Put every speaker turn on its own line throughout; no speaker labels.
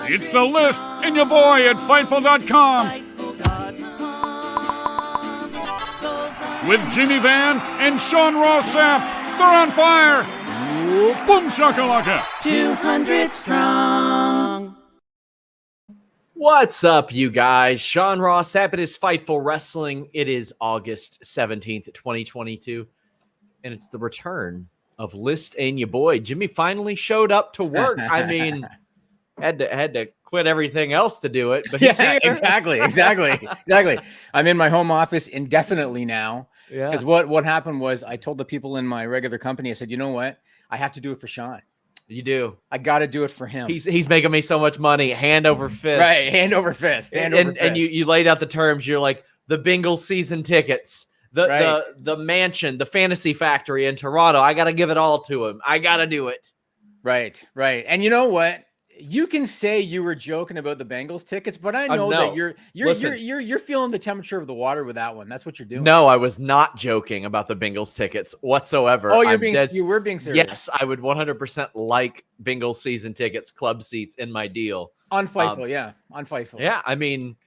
It's The List and your boy at Fightful.com. With Jimmy Van and Sean Ross Sapp. They're on fire. Boom shakalaka.
200 strong.
What's up, you guys? Sean Ross Sapp. It is Fightful Wrestling. It is August 17th, 2022. And it's the return of List and your boy. Jimmy finally showed up to work. I mean, had to quit everything else to do it. But he's here.
Exactly. I'm in my home office indefinitely now.
Yeah.
Because what happened was I told the people in my regular company, I said, you know what? I have to do it for Sean.
You do.
I got to do it for him.
He's making me so much money, hand over fist.
Right, hand over fist.
And you laid out the terms. You're like, the Bengals season tickets, the mansion, the Fantasy Factory in Toronto. I got to give it all to him. I got to do it.
Right. And you know what? You can say you were joking about the Bengals tickets, but I know that you're feeling the temperature of the water with that one. That's what you're doing.
No, I was not joking about the Bengals tickets whatsoever.
Oh, you were being serious.
Yes, I would 100% like Bengals season tickets, club seats in my deal.
On Fightful, on Fightful.
Yeah, I mean,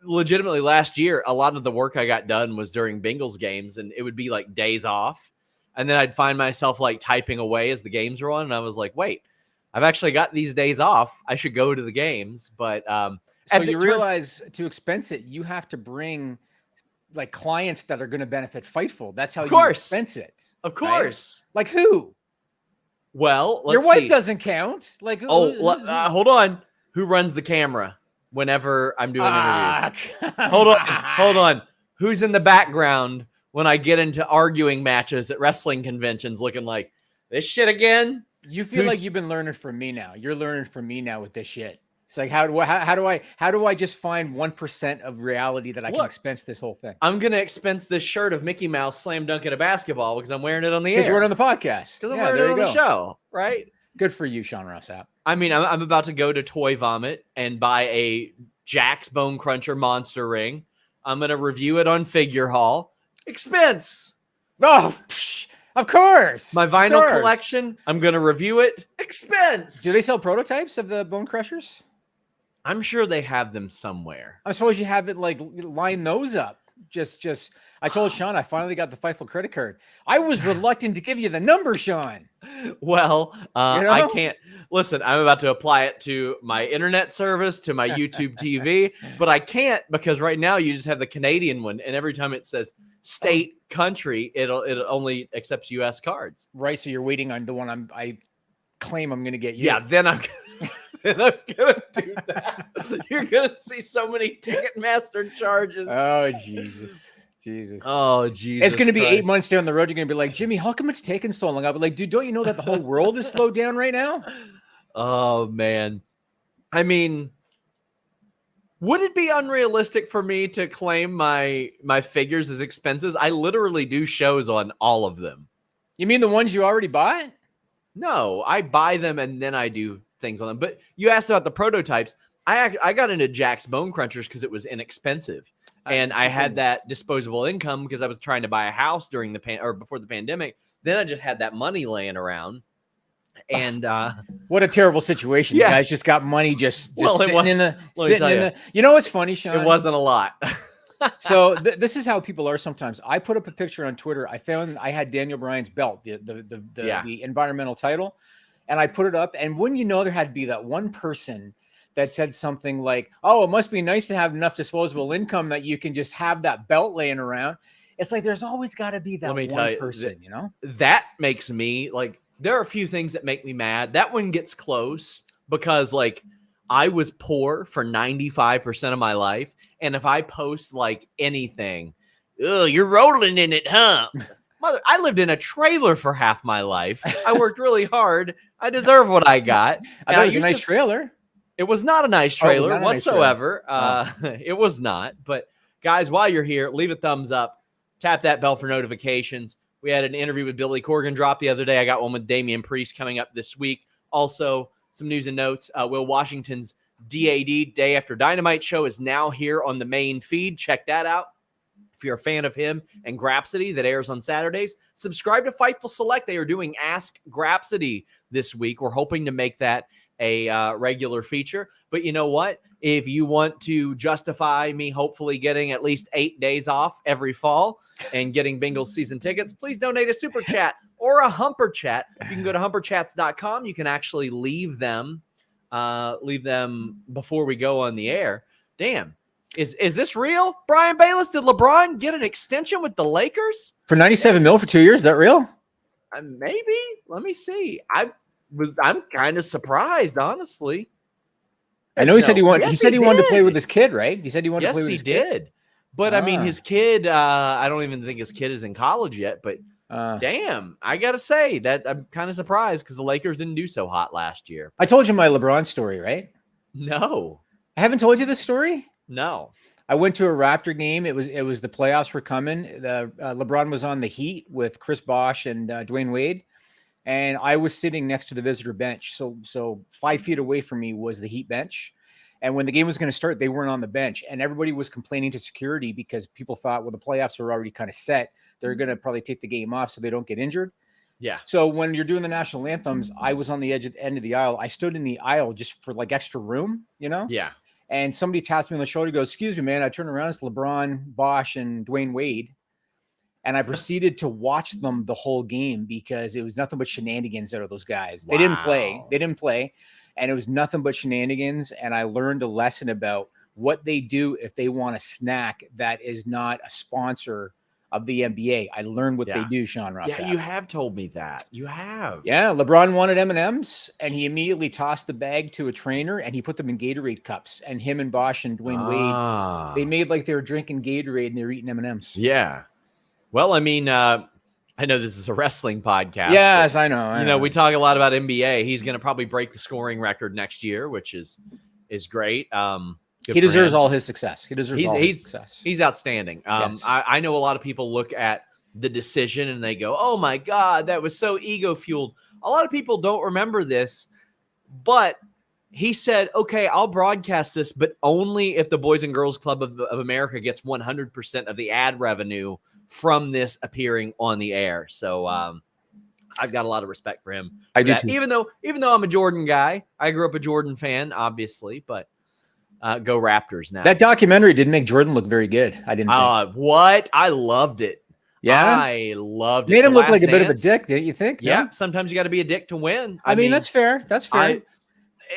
legitimately last year, a lot of the work I got done was during Bengals games, and it would be like days off. And then I'd find myself like typing away as the games were on, and I was like, wait, I've actually got these days off. I should go to the games. But
so you realize to expense it, you have to bring like clients that are going to benefit Fightful. That's how you expense it.
Of course.
Right? Like who?
Well,
your wife doesn't count. Like,
hold on. Who runs the camera whenever I'm doing interviews? Hold on. Who's in the background when I get into arguing matches at wrestling conventions looking like this shit again?
You feel like you've been learning from me now. You're learning from me now with this shit. It's like, how do I just find 1% of reality that I can expense this whole thing?
I'm gonna expense this shirt of Mickey Mouse slam dunking a basketball because I'm wearing it on the air.
Because you're on the podcast.
Because I'm wearing it on the show, right?
Good for you, Sean Ross Sapp.
I mean, I'm about to go to Toy Vomit and buy a Jack's Bone Cruncher monster ring. I'm gonna review it on Figure Hall. Expense.
Oh. Of course.
My vinyl collection, I'm going to review it. Expense.
Do they sell prototypes of the Bone Crushers?
I'm sure they have them somewhere.
I suppose you have it like line those up. Just I told Sean I finally got the Fightful credit card. I was reluctant to give you the number, Sean.
Well, I can't. Listen, I'm about to apply it to my internet service, to my YouTube TV, but I can't because right now you just have the Canadian one, and every time it says state, country, it only accepts U.S. cards.
Right, so you're waiting on the one I claim I'm going to get you.
Yeah, then I'm going to do that. You're going to see so many Ticketmaster charges.
Oh, Jesus.
Oh, Jesus.
It's going to be 8 months down the road. You're going to be like, Jimmy, how come it's taking so long? I'll be like, dude, don't you know that the whole world is slowed down right now?
Oh, man. I mean, would it be unrealistic for me to claim my figures as expenses? I literally do shows on all of them.
You mean the ones you already bought?
No, I buy them and then I do things on them. But you asked about the prototypes. I got into Jack's Bone Crunchers because it was inexpensive. And I had that disposable income because I was trying to buy a house during before the pandemic. Then I just had that money laying around. And
what a terrible situation.
Yeah.
You guys just got money just sitting in the You know what's funny, Sean?
It wasn't a lot.
So this is how people are sometimes. I put up a picture on Twitter. I found I had Daniel Bryan's belt, the environmental title, and I put it up. And wouldn't you know, there had to be that one person that said something like, "Oh, it must be nice to have enough disposable income that you can just have that belt laying around." It's like there's always got to be that one person, you know?
That makes me like. There are a few things that make me mad. That one gets close because like I was poor for 95% of my life. And if I post like anything, oh, you're rolling in it, huh? Mother, I lived in a trailer for half my life. I worked really hard. I deserve what I got.
I thought it was a nice trailer.
It was not a nice trailer whatsoever. It was not. But guys, while you're here, leave a thumbs up. Tap that bell for notifications. We had an interview with Billy Corgan drop the other day. I got one with Damian Priest coming up this week. Also, some news and notes. Will Washington's DAD, Day After Dynamite show, is now here on the main feed. Check that out. If you're a fan of him and Grapsody, that airs on Saturdays, subscribe to Fightful Select. They are doing Ask Grapsody this week. We're hoping to make that a regular feature. But you know what? If you want to justify me hopefully getting at least 8 days off every fall and getting Bengals season tickets, please donate a super chat or a humper chat. You can go to humperchats.com. You can actually leave them before we go on the air. Damn. Is this real? Brian Bayless, did LeBron get an extension with the Lakers?
For $97 million for 2 years? Is that real?
Maybe. Let me see. I'm kind of surprised, honestly.
I know he said he wanted. He said he wanted to play with his kid, right? He said he wanted to play with his kid.
Yes, he did. But I mean, his kid. I don't even think his kid is in college yet. But damn, I gotta say that I'm kind of surprised because the Lakers didn't do so hot last year.
I told you my LeBron story, right?
No,
I haven't told you this story.
No.
I went to a Raptor game. It was the playoffs were coming. LeBron was on the Heat with Chris Bosh and Dwayne Wade. And I was sitting next to the visitor bench. So 5 feet away from me was the Heat bench. And when the game was going to start, they weren't on the bench. And everybody was complaining to security because people thought, well, the playoffs are already kind of set. They're going to probably take the game off so they don't get injured.
Yeah.
So when you're doing the national anthems, I was on the end of the aisle. I stood in the aisle just for like extra room, you know?
Yeah.
And somebody taps me on the shoulder, goes, "Excuse me, man." I turn around, it's LeBron, Bosh, and Dwayne Wade. And I proceeded to watch them the whole game because it was nothing but shenanigans out of those guys. They didn't play. And it was nothing but shenanigans. And I learned a lesson about what they do if they want a snack that is not a sponsor of the NBA. I learned what they do, Sean Ross.
Yeah, you have told me that. You have.
Yeah, LeBron wanted M&Ms, and he immediately tossed the bag to a trainer, and he put them in Gatorade cups. And him and Bosh and Dwayne Wade, they made like they were drinking Gatorade and they were eating M&Ms.
Yeah. Well, I mean, I know this is a wrestling podcast.
Yes, I know.
You know, we talk a lot about NBA. He's going to probably break the scoring record next year, which is great.
He deserves all his success. He deserves all his success.
He's outstanding.
Yes.
I know a lot of people look at the decision and they go, "Oh my God, that was so ego fueled." A lot of people don't remember this, but he said, "Okay, I'll broadcast this, but only if the Boys and Girls Club of America gets 100% of the ad revenue from this appearing on the air." So I've got a lot of respect for him.
I do too.
Even though I'm a Jordan guy, I grew up a Jordan fan, obviously, but go Raptors now.
That documentary didn't make Jordan look very good. I didn't think.
What? I loved it.
Yeah?
I loved it.
Made him look like a bit of a dick, didn't you think?
Yeah. Sometimes you got to be a dick to win.
I mean, that's fair. That's fair.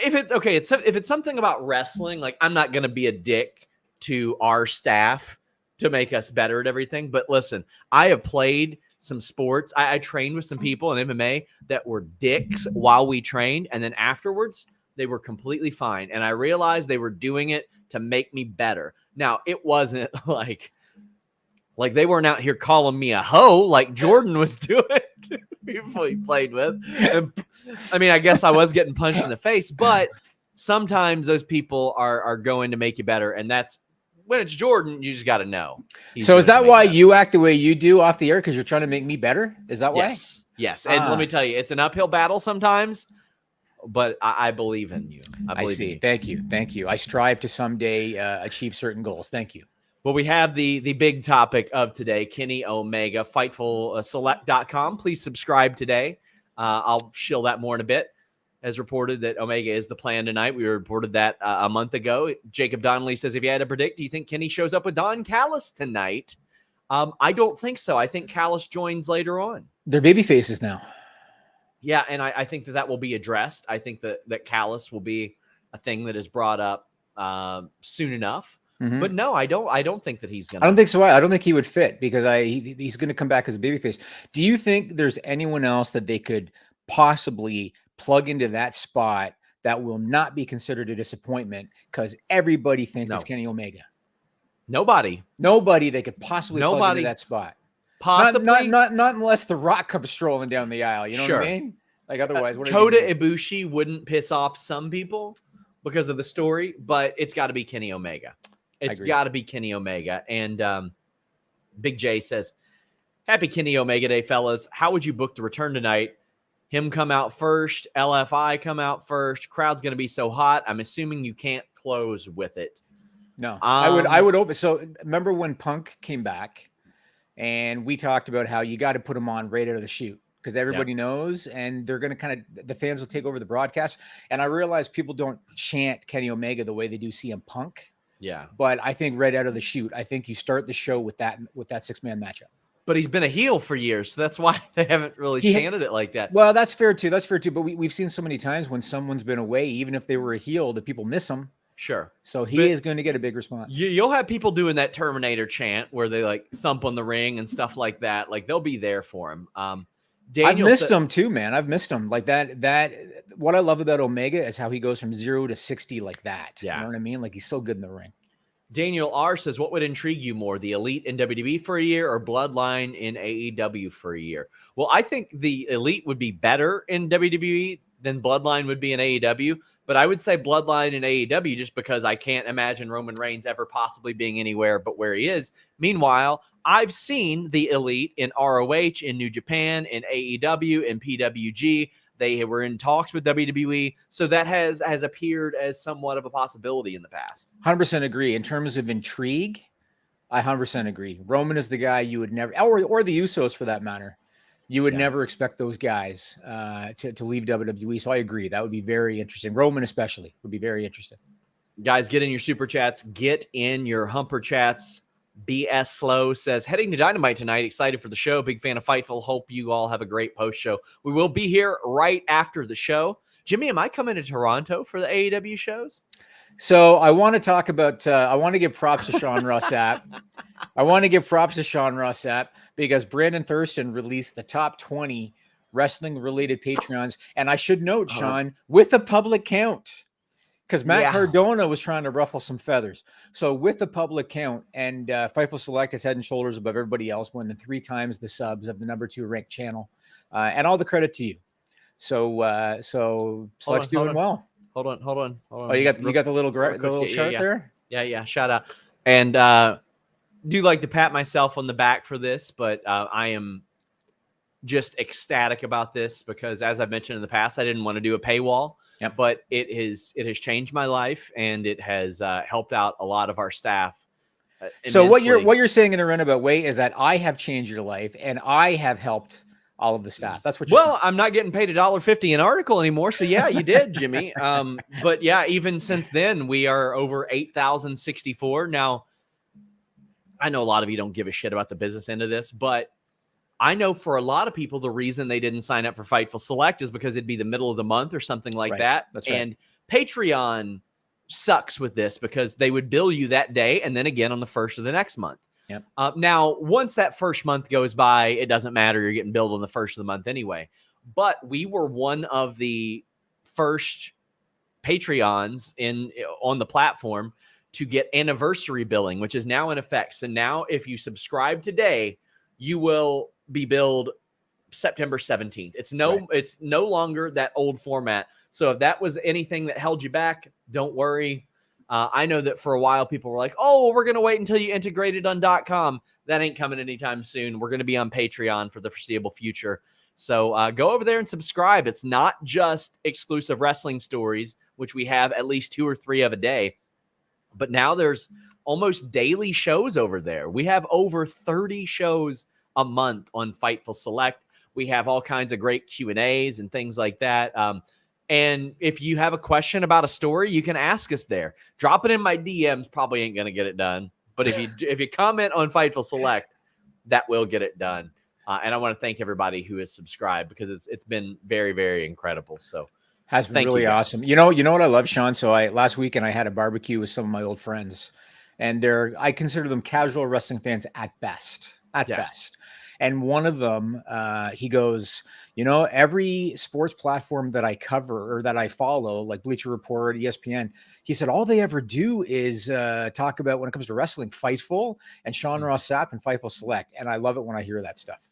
If it's something about wrestling, like I'm not going to be a dick to our staff to make us better at everything. But listen, I have played some sports. I trained with some people in MMA that were dicks while we trained. And then afterwards, they were completely fine. And I realized they were doing it to make me better. Now, it wasn't like they weren't out here calling me a hoe like Jordan was doing to people he played with. And, I mean, I guess I was getting punched in the face, but sometimes those people are going to make you better. And that's when it's Jordan, you just got to know.
So is that why you act the way you do off the air? Because you're trying to make me better? Is that why?
Yes. And let me tell you, it's an uphill battle sometimes, but I believe in you. I
see. Thank you. I strive to someday achieve certain goals. Thank you.
Well, we have the big topic of today, Kenny Omega, Fightful.select.com. Please subscribe today. I'll shill that more in a bit. As reported that Omega is the plan tonight. We reported that a month ago. Jacob Donnelly says, if you had to predict, do you think Kenny shows up with Don Callis tonight? I don't think so. I think Callis joins later on.
They're baby faces now.
Yeah, and I think that will be addressed. I think that Callis will be a thing that is brought up soon enough. Mm-hmm. But no, I don't think that he's going to.
I don't think so. I don't think he would fit because he's going to come back as a babyface. Do you think there's anyone else that they could possibly plug into that spot that will not be considered a disappointment because everybody thinks it's Kenny Omega?
Nobody
they could possibly plug into that spot.
Possibly
not unless The Rock comes strolling down the aisle. You know what I mean? Like otherwise, what
Kota Ibushi wouldn't piss off some people because of the story, but it's got to be Kenny Omega. It's got to be Kenny Omega. And Big J says, "Happy Kenny Omega Day, fellas. How would you book the return tonight? Him come out first, LFI come out first. Crowd's going to be so hot. I'm assuming you can't close with it."
No, I would open. So remember when Punk came back and we talked about how you got to put him on right out of the chute because everybody knows, and they're going to the fans will take over the broadcast. And I realize people don't chant Kenny Omega the way they do CM Punk.
Yeah.
But I think right out of the chute, I think you start the show with that 6-man matchup.
But he's been a heel for years, so that's why they haven't really chanted it like that.
Well, that's fair too. But we've seen so many times when someone's been away, even if they were a heel, that people miss them.
Sure.
So he is going to get a big response.
You'll have people doing that Terminator chant where they like thump on the ring and stuff like that. Like they'll be there for him.
I've missed him too, man. I've missed him like that. What I love about Omega is how he goes from 0 to 60 like that.
Yeah.
You know what I mean? Like he's so good in the ring.
Daniel R says, what would intrigue you more, the Elite in WWE for a year or Bloodline in AEW for a year? Well, I think the Elite would be better in WWE than Bloodline would be in AEW, but I would say Bloodline in AEW just because I can't imagine Roman Reigns ever possibly being anywhere but where he is. Meanwhile, I've seen the Elite in ROH, in New Japan, in AEW, in PWG. They were in talks with WWE, so that has appeared as somewhat of a possibility in the past.
100% agree. In terms of intrigue, I 100% agree. Roman is the guy you would never, or the Usos for that matter, you would never expect those guys to leave WWE. So I agree. That would be very interesting. Roman especially would be very interesting.
Guys, get in your super chats. Get in your humper chats. BS Slow says, heading to Dynamite tonight. Excited for the show. Big fan of Fightful. Hope you all have a great post show. We will be here right after the show. Jimmy, am I coming to Toronto for the AEW shows?
So I want to talk about, I want to give props to Sean Ross Sapp. I want to give props to Sean Ross Sapp because Brandon Thurston released the top 20 wrestling related Patreons. And I should note, Sean, with a public count. Because Matt Cardona was trying to ruffle some feathers. So with the public count, and Fightful Select is head and shoulders above everybody else, more than 3 times the subs of the number 2 ranked channel. And all the credit to you. So Select's doing well.
Hold on.
Oh, you got the little chart there?
Yeah. Shout out. And do like to pat myself on the back for this, but I am just ecstatic about this because, as I've mentioned in the past, I didn't want to do a paywall.
Yep.
But it has changed my life, and it has helped out a lot of our staff.
So what you're saying in a roundabout way is that I have changed your life, and I have helped all of the staff. That's what you're saying.
I'm not getting paid $1.50 an article anymore. So yeah, you did, Jimmy. But yeah, even since then, we are over 8,064. Now, I know a lot of you don't give a shit about the business end of this, but I know for a lot of people, the reason they didn't sign up for Fightful Select is because it'd be the middle of the month or something like that.
That's right.
And Patreon sucks with this because they would bill you that day and then again on the first of the next month.
Yep.
Now, once that first month goes by, it doesn't matter. You're getting billed on the first of the month anyway. But we were one of the first Patreons on the platform to get anniversary billing, which is now in effect. So now if you subscribe today, you will be billed September 17th. It's no longer that old format. So if that was anything that held you back, don't worry. I know that for a while people were like, oh, well, we're going to wait until you integrate it on .com. That ain't coming anytime soon. We're going to be on Patreon for the foreseeable future. So go over there and subscribe. It's not just exclusive wrestling stories, which we have at least 2 or 3 of a day, but now there's almost daily shows over there. We have over 30 shows a month on Fightful Select. We have all kinds of great Q&As and things like that. And if you have a question about a story, you can ask us there. Drop it in my DMs probably ain't going to get it done. But if you comment on Fightful Select, that will get it done. And I want to thank everybody who has subscribed because it's been very, very incredible. So
has been really awesome. You know what I love, Sean? So last weekend I had a barbecue with some of my old friends, and I consider them casual wrestling fans at best. Best. And one of them, he goes, every sports platform that I cover or that I follow, like Bleacher Report, ESPN, he said, all they ever do is talk about, when it comes to wrestling, Fightful and Sean Ross Sapp and Fightful Select. And I love it when I hear that stuff.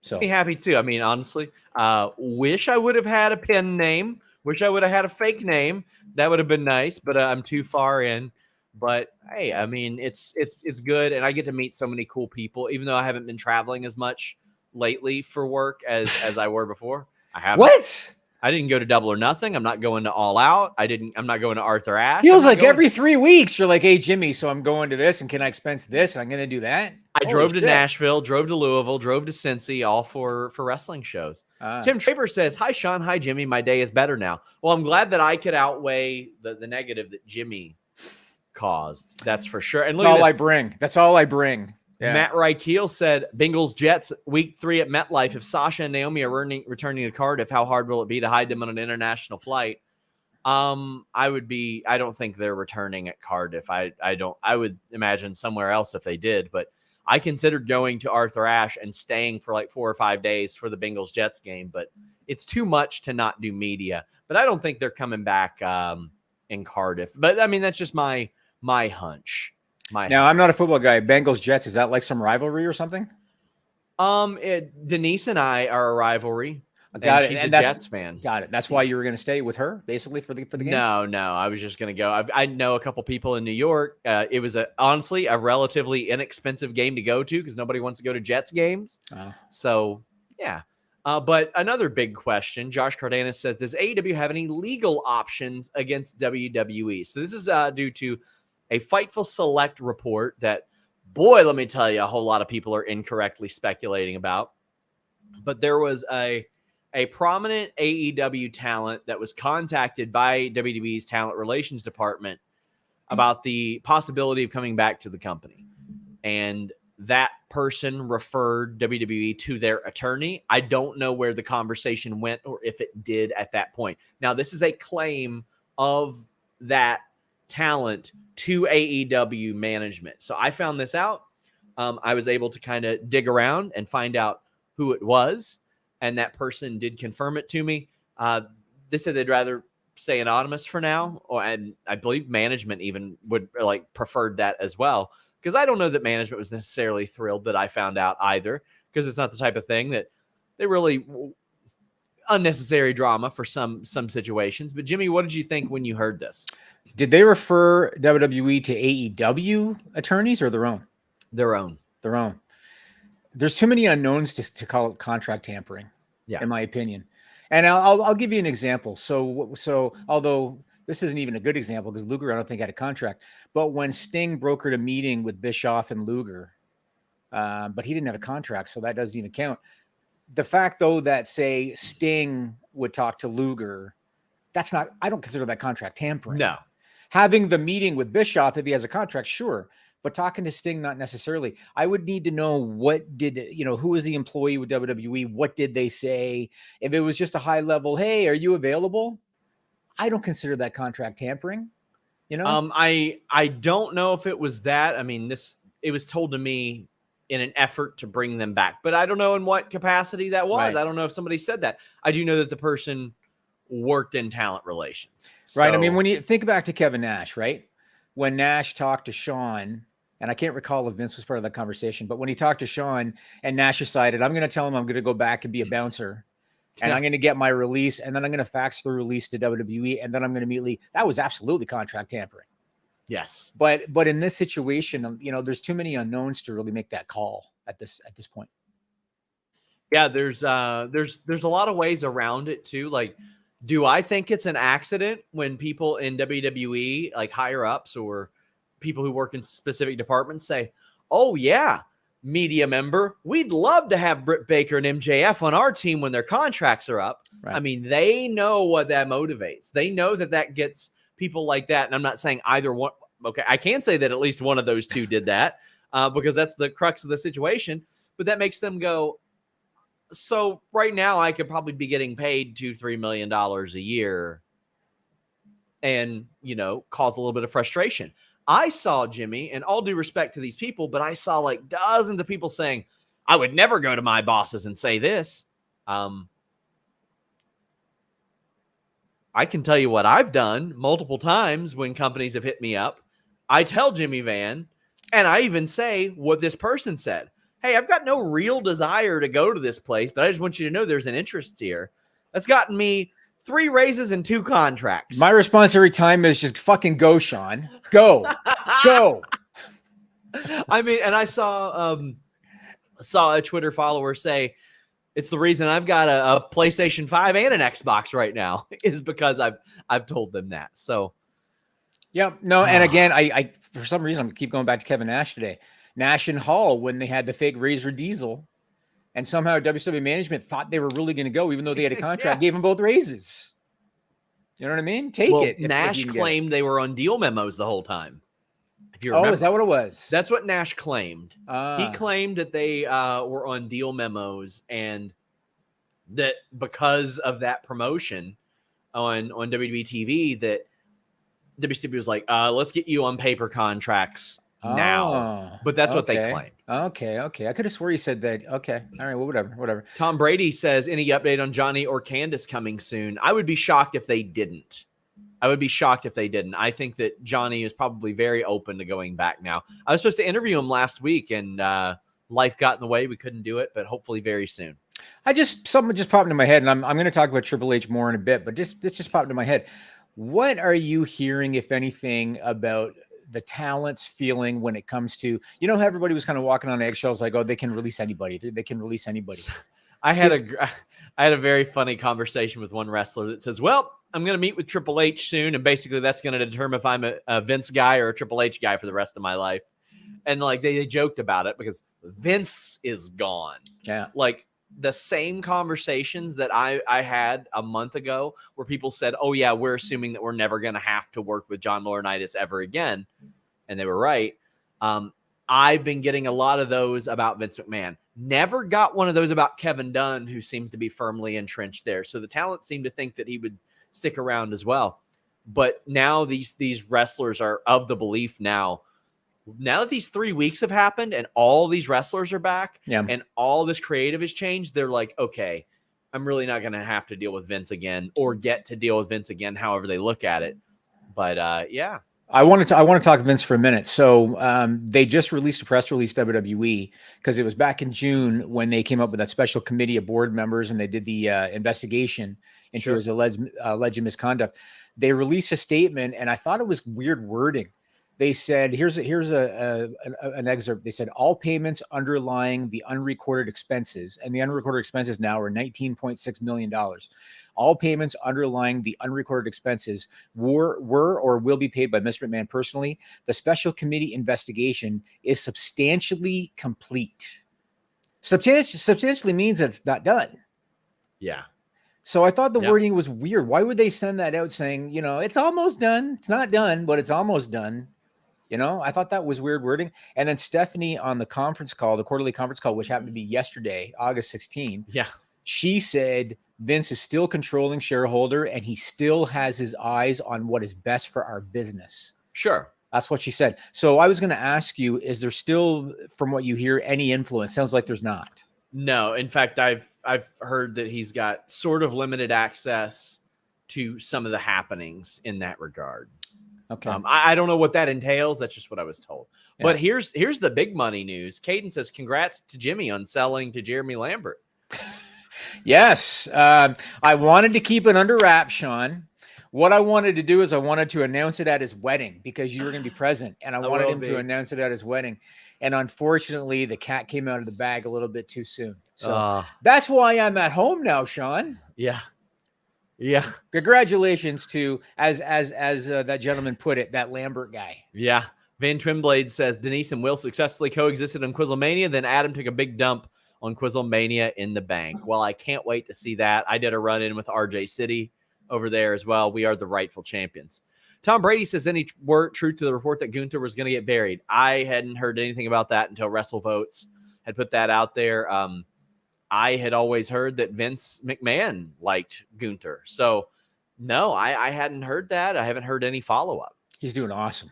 So
be happy too. I mean, honestly, wish I would have had a pen name. Wish I would have had a fake name. That would have been nice, but I'm too far in. But hey, I mean, it's good, and I get to meet so many cool people. Even though I haven't been traveling as much lately for work as I were before, I haven't.
What?
I didn't go to Double or Nothing. I'm not going to All Out. I'm not going to Arthur Ashe.
Feels like every 3 weeks you're like, hey, Jimmy, so I'm going to this, and can I expense this? And I'm going to do that.
I drove to Nashville, drove to Louisville, drove to Cincy, all for wrestling shows. Tim Traver says, hi, Sean. Hi, Jimmy. My day is better now. Well, I'm glad that I could outweigh the negative that Jimmy caused. That's for sure. And look
That's
at
all I bring. That's all I bring. Yeah.
Matt Reichel said, Bengals Jets week 3 at MetLife. If Sasha and Naomi are returning to Cardiff, how hard will it be to hide them on an international flight? I don't think they're returning at Cardiff. I would imagine somewhere else if they did, but I considered going to Arthur Ashe and staying for like 4 or 5 days for the Bengals Jets game, but it's too much to not do media. But I don't think they're coming back in Cardiff. But I mean, that's just my hunch.
I'm not a football guy. Bengals Jets, is that like some rivalry or something?
Denise and I are a rivalry.
Got it.
She's a Jets fan.
Got it. That's why you were going to stay with her, basically, for the game?
No. I was just going to go. I know a couple people in New York. It was honestly a relatively inexpensive game to go to because nobody wants to go to Jets games. Oh. So, yeah. But another big question, Josh Cardenas says, does AEW have any legal options against WWE? So this is due to a Fightful Select report that, boy, let me tell you, a whole lot of people are incorrectly speculating about. But there was a prominent AEW talent that was contacted by WWE's talent relations department about the possibility of coming back to the company. And that person referred WWE to their attorney. I don't know where the conversation went or if it did at that point. Now, this is a claim of that talent to AEW management. So I found this out. I was able to kind of dig around and find out who it was. And that person did confirm it to me. They said they'd rather stay anonymous for now. And I believe management even would preferred that as well. Because I don't know that management was necessarily thrilled that I found out either. Because it's not the type of thing that they really unnecessary drama for some situations. But Jimmy, what did you think when you heard this?
Did they refer WWE to AEW attorneys or their own? Their own. There's too many unknowns to call it contract tampering, in my opinion. And I'll give you an example. So although this isn't even a good example because Luger, I don't think, had a contract, but when Sting brokered a meeting with Bischoff and Luger, but he didn't have a contract, so that doesn't even count. The fact, though, that say Sting would talk to Luger, I don't consider that contract tampering. No. Having the meeting with Bischoff, if he has a contract, sure. But talking to Sting, not necessarily. I would need to know who was the employee with WWE? What did they say? If it was just a high level, hey, are you available? I don't consider that contract tampering.
I don't know if it was that. I mean, it was told to me in an effort to bring them back, but I don't know in what capacity that was. Right. I don't know if somebody said that. I do know that the person worked in talent relations.
Right. I mean, when you think back to Kevin Nash, right? When Nash talked to Sean, and I can't recall if Vince was part of that conversation, but when he talked to Sean and Nash decided, I'm going to tell him I'm going to go back and be a bouncer and I'm going to get my release and then I'm going to fax the release to WWE and then I'm going to immediately, that was absolutely contract tampering.
Yes.
But in this situation, there's too many unknowns to really make that call at this point.
Yeah. There's a lot of ways around it too. Like, do I think it's an accident when people in WWE, like higher ups or people who work in specific departments say, oh yeah, media member, we'd love to have Britt Baker and MJF on our team when their contracts are up. Right. I mean, they know what that motivates. They know that gets people like that. And I'm not saying either one. Okay. I can say that at least one of those two did that because that's the crux of the situation, but that makes them go, so right now I could probably be getting paid $2-3 million a year and, cause a little bit of frustration. I saw, Jimmy, and all due respect to these people, but I saw like dozens of people saying, I would never go to my bosses and say this. I can tell you what I've done multiple times when companies have hit me up. I tell Jimmy Van, and I even say what this person said. Hey, I've got no real desire to go to this place, but I just want you to know there's an interest here. That's gotten me 3 raises and 2 contracts.
My response every time is just fucking go, Sean. Go. Go.
I mean, and I saw a Twitter follower say, It's the reason I've got a PlayStation 5 and an Xbox right now is because I've told them that. So,
yeah, no. And again, I for some reason, I keep going back to Kevin Nash today. Nash and Hall, when they had the fake Razor Diesel, and somehow WWE management thought they were really going to go, even though they had a contract, gave them both raises. You know what I mean? Take it.
Nash claimed they were on deal memos the whole time. If you
remember. Oh, is that what it was?
That's what Nash claimed. He claimed that they were on deal memos, and that because of that promotion on WWE TV, that WCW was like, let's get you on paper contracts now. But that's what they claimed.
Okay. I could have swore you said that. Okay. All right. Well, whatever.
Tom Brady says, any update on Johnny or Candace coming soon? I would be shocked if they didn't. I think that Johnny is probably very open to going back now. I was supposed to interview him last week, and life got in the way. We couldn't do it, but hopefully very soon.
Something just popped into my head, and I'm going to talk about Triple H more in a bit, but this just popped into my head. What are you hearing, if anything, about the talents feeling when it comes to, how everybody was kind of walking on eggshells, like, oh, they can release anybody. They can release anybody.
I had a very funny conversation with one wrestler that says, well, I'm going to meet with Triple H soon, and basically that's going to determine if I'm a Vince guy or a Triple H guy for the rest of my life. And like they joked about it because Vince is gone.
Yeah.
Like the same conversations that I had a month ago where people said, oh yeah, we're assuming that we're never going to have to work with John Laurinaitis ever again. And they were right. I've been getting a lot of those about Vince McMahon. Never got one of those about Kevin Dunn, who seems to be firmly entrenched there. So the talent seemed to think that he would stick around as well. But now these wrestlers are of the belief now that these 3 weeks have happened and all these wrestlers are back and all this creative has changed, they're like, okay, I'm really not going to have to deal with Vince again or get to deal with Vince again, however they look at it. But yeah.
I want to talk to Vince for a minute. So they just released a press release, WWE, because it was back in June when they came up with that special committee of board members and they did the investigation into his alleged misconduct. They released a statement, and I thought it was weird wording. They said, here's an excerpt. They said, all payments underlying the unrecorded expenses, and the unrecorded expenses now are $19.6 million. All payments underlying the unrecorded expenses were or will be paid by Mr. McMahon personally. The special committee investigation is substantially complete. Substantially means that it's not done.
Yeah.
So I thought the wording was weird. Why would they send that out saying, it's almost done? It's not done, but it's almost done. I thought that was weird wording. And then Stephanie on the conference call, the quarterly conference call, which happened to be yesterday, August 16th.
Yeah.
She said Vince is still controlling shareholder and he still has his eyes on what is best for our business.
Sure.
That's what she said. So I was going to ask you, is there still, from what you hear, any influence? Sounds like there's not.
No. In fact, I've heard that he's got sort of limited access to some of the happenings in that regard.
Okay.
I don't know what that entails. That's just what I was told. Yeah. But here's the big money news. Caden says, congrats to Jimmy on selling to Jeremy Lambert.
Yes. I wanted to keep it under wraps, Sean. What I wanted to do is I wanted to announce it at his wedding because you were going to be present, and I wanted him to announce it at his wedding. And unfortunately, the cat came out of the bag a little bit too soon. So that's why I'm at home now, Sean.
Yeah. Yeah.
Congratulations to, as that gentleman put it, that Lambert guy.
Yeah. Van Twinblade says Denise and Will successfully coexisted on Quizzlemania. Then Adam took a big dump on Quizzlemania in the bank. Well, I can't wait to see that. I did a run-in with RJ City over there as well. We are the rightful champions. Tom Brady says, any word truth to the report that Gunther was going to get buried? I hadn't heard anything about that until WrestleVotes had put that out there. I had always heard that Vince McMahon liked Gunther. So, no, I hadn't heard that. I haven't heard any follow-up.
He's doing awesome.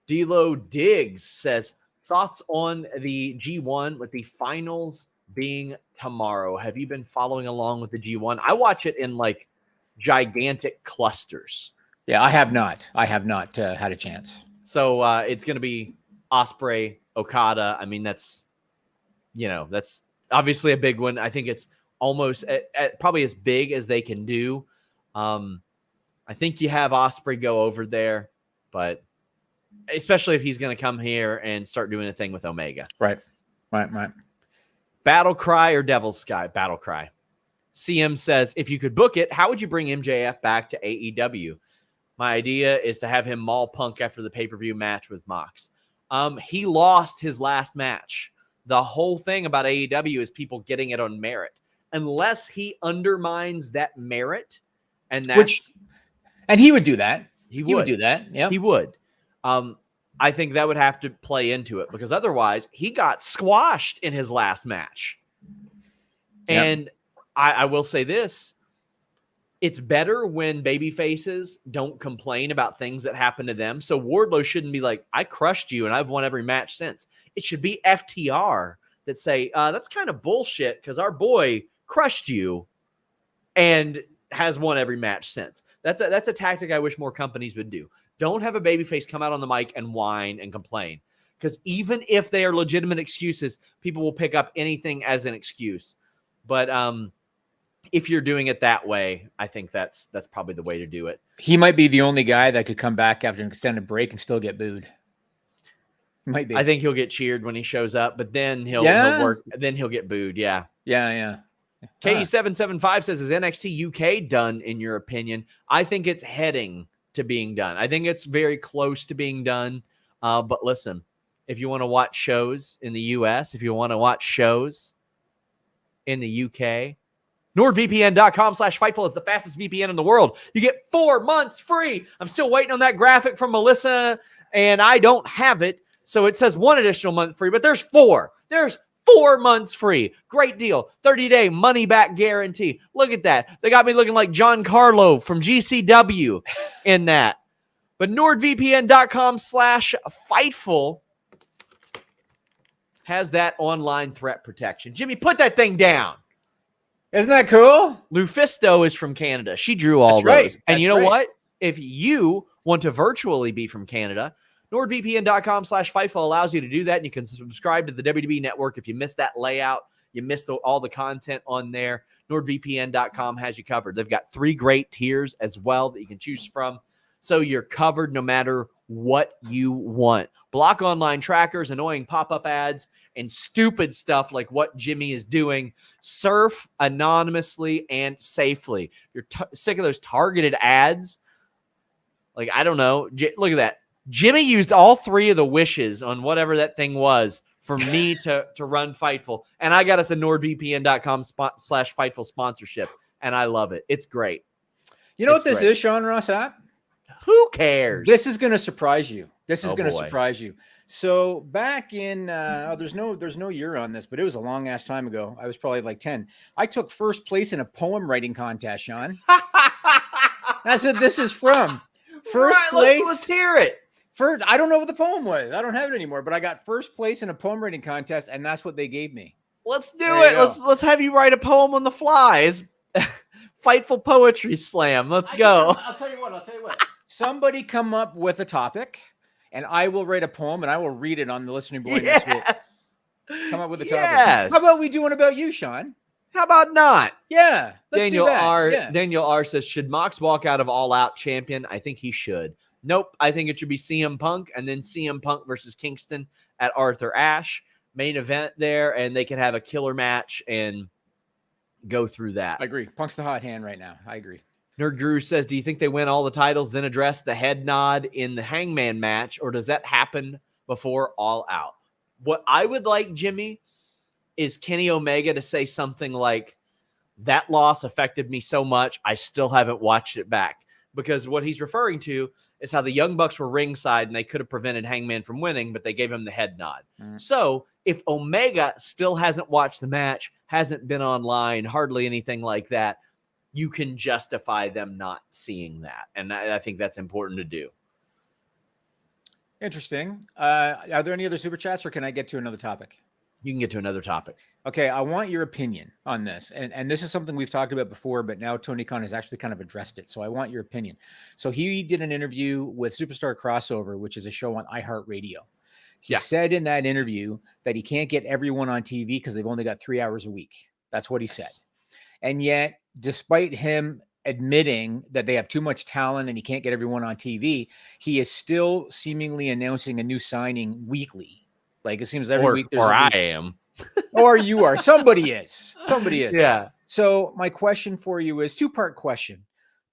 D-Lo Diggs says, thoughts on the G1 with the finals being tomorrow? Have you been following along with the G1? I watch it in like gigantic clusters.
Yeah, I have not had a chance.
So it's going to be Ospreay, Okada. I mean, that's obviously a big one. I think it's almost probably as big as they can do. I think you have Ospreay go over there, but especially if he's going to come here and start doing a thing with Omega.
Right.
Battle Cry or Devil's Sky? Battle Cry. CM says, if you could book it, how would you bring MJF back to AEW? My idea is to have him maul Punk after the pay-per-view match with Mox. He lost his last match. The whole thing about AEW is people getting it on merit. Unless he undermines that merit, and that's...
And he would do that.
He would
do that. Yeah,
he would. I think that would have to play into it because otherwise he got squashed in his last match. And I will say this. It's better when baby faces don't complain about things that happen to them. So Wardlow shouldn't be like, I crushed you and I've won every match since. It should be FTR that say, that's kind of bullshit because our boy crushed you and has won every match since. That's a tactic I wish more companies would do. Don't have a babyface come out on the mic and whine and complain. Because even if they are legitimate excuses, people will pick up anything as an excuse. But if you're doing it that way, I think that's probably the way to do it.
He might be the only guy that could come back after an extended break and still get booed. Might be.
I think he'll get cheered when he shows up, but then he'll work. Then he'll get booed. Yeah. KE775 says, is NXT UK done in your opinion? I think it's heading to being done. I think it's very close to being done. But listen, if you want to watch shows in the US, if you want to watch shows in the UK, NordVPN.com/Fightful is the fastest VPN in the world. You get 4 months free. I'm still waiting on that graphic from Melissa, and I don't have it. So it says 1 additional month free, but there's 4. There's 4 months free. Great deal. 30-day money-back guarantee. Look at that. They got me looking like John Carlo from GCW in that. But NordVPN.com/Fightful has that online threat protection. Jimmy, put that thing down.
Isn't that cool?
Lufisto is from Canada. She drew all those.
Right.
And you know what? If you want to virtually be from Canada, NordVPN.com/Fightful allows you to do that. And you can subscribe to the WWE Network. If you missed that layout, you missed all the content on there, NordVPN.com has you covered. They've got 3 great tiers as well that you can choose from. So you're covered no matter what you want. Block online trackers, annoying pop-up ads, and stupid stuff like what Jimmy is doing. Surf anonymously and safely. You're sick of those targeted ads. Like, I don't know. Look at that. Jimmy used all 3 of the wishes on whatever that thing was for me to run Fightful. And I got us a NordVPN.com/Fightful sponsorship. And I love it. It's great.
You know what this is, Sean Ross Sapp?
Who cares?
This is going to surprise you. This is going to surprise you. So back in, there's no year on this, but it was a long ass time ago. I was probably like 10. I took first place in a poem writing contest, Sean. That's what this is from. First place.
Let's hear it.
First, I don't know what the poem was. I don't have it anymore, but I got first place in a poem writing contest, and that's what they gave me.
Let's do it. Let's have you write a poem on the fly. It's Fightful Poetry Slam. Let's go.
I'll tell you what. Somebody come up with a topic, and I will write a poem, and I will read it on the listening board next week. Come up with a topic. How about we do one about you, Sean?
How about not?
Yeah. Let's do that.
Daniel R says, should Mox walk out of All Out champion? I think he should. Nope. I think it should be CM Punk and then CM Punk versus Kingston at Arthur Ashe. Main event there, and they can have a killer match and go through that.
I agree. Punk's the hot hand right now. I agree.
Nerd Guru says, do you think they win all the titles, then address the head nod in the Hangman match, or does that happen before All Out? What I would like, Jimmy, is Kenny Omega to say something like, that loss affected me so much, I still haven't watched it back. Because what he's referring to is how the Young Bucks were ringside and they could have prevented Hangman from winning, but they gave him the head nod. So if Omega still hasn't watched the match, hasn't been online, hardly anything like that, you can justify them not seeing that. And I think that's important to do.
Interesting. Are there any other super chats, or can I get to another topic?
You can get to another topic.
Okay, I want your opinion on this. And this is something we've talked about before, but now Tony Khan has actually kind of addressed it. So I want your opinion. So he did an interview with Superstar Crossover, which is a show on iHeartRadio. He said in that interview that he can't get everyone on TV because they've only got 3 hours a week. That's what he said. And yet, despite him admitting that they have too much talent and he can't get everyone on TV, he is still seemingly announcing a new signing weekly. Like, it seems every week there's
I am.
Or you are. Somebody is. Somebody is.
Yeah.
So my question for you is two-part question.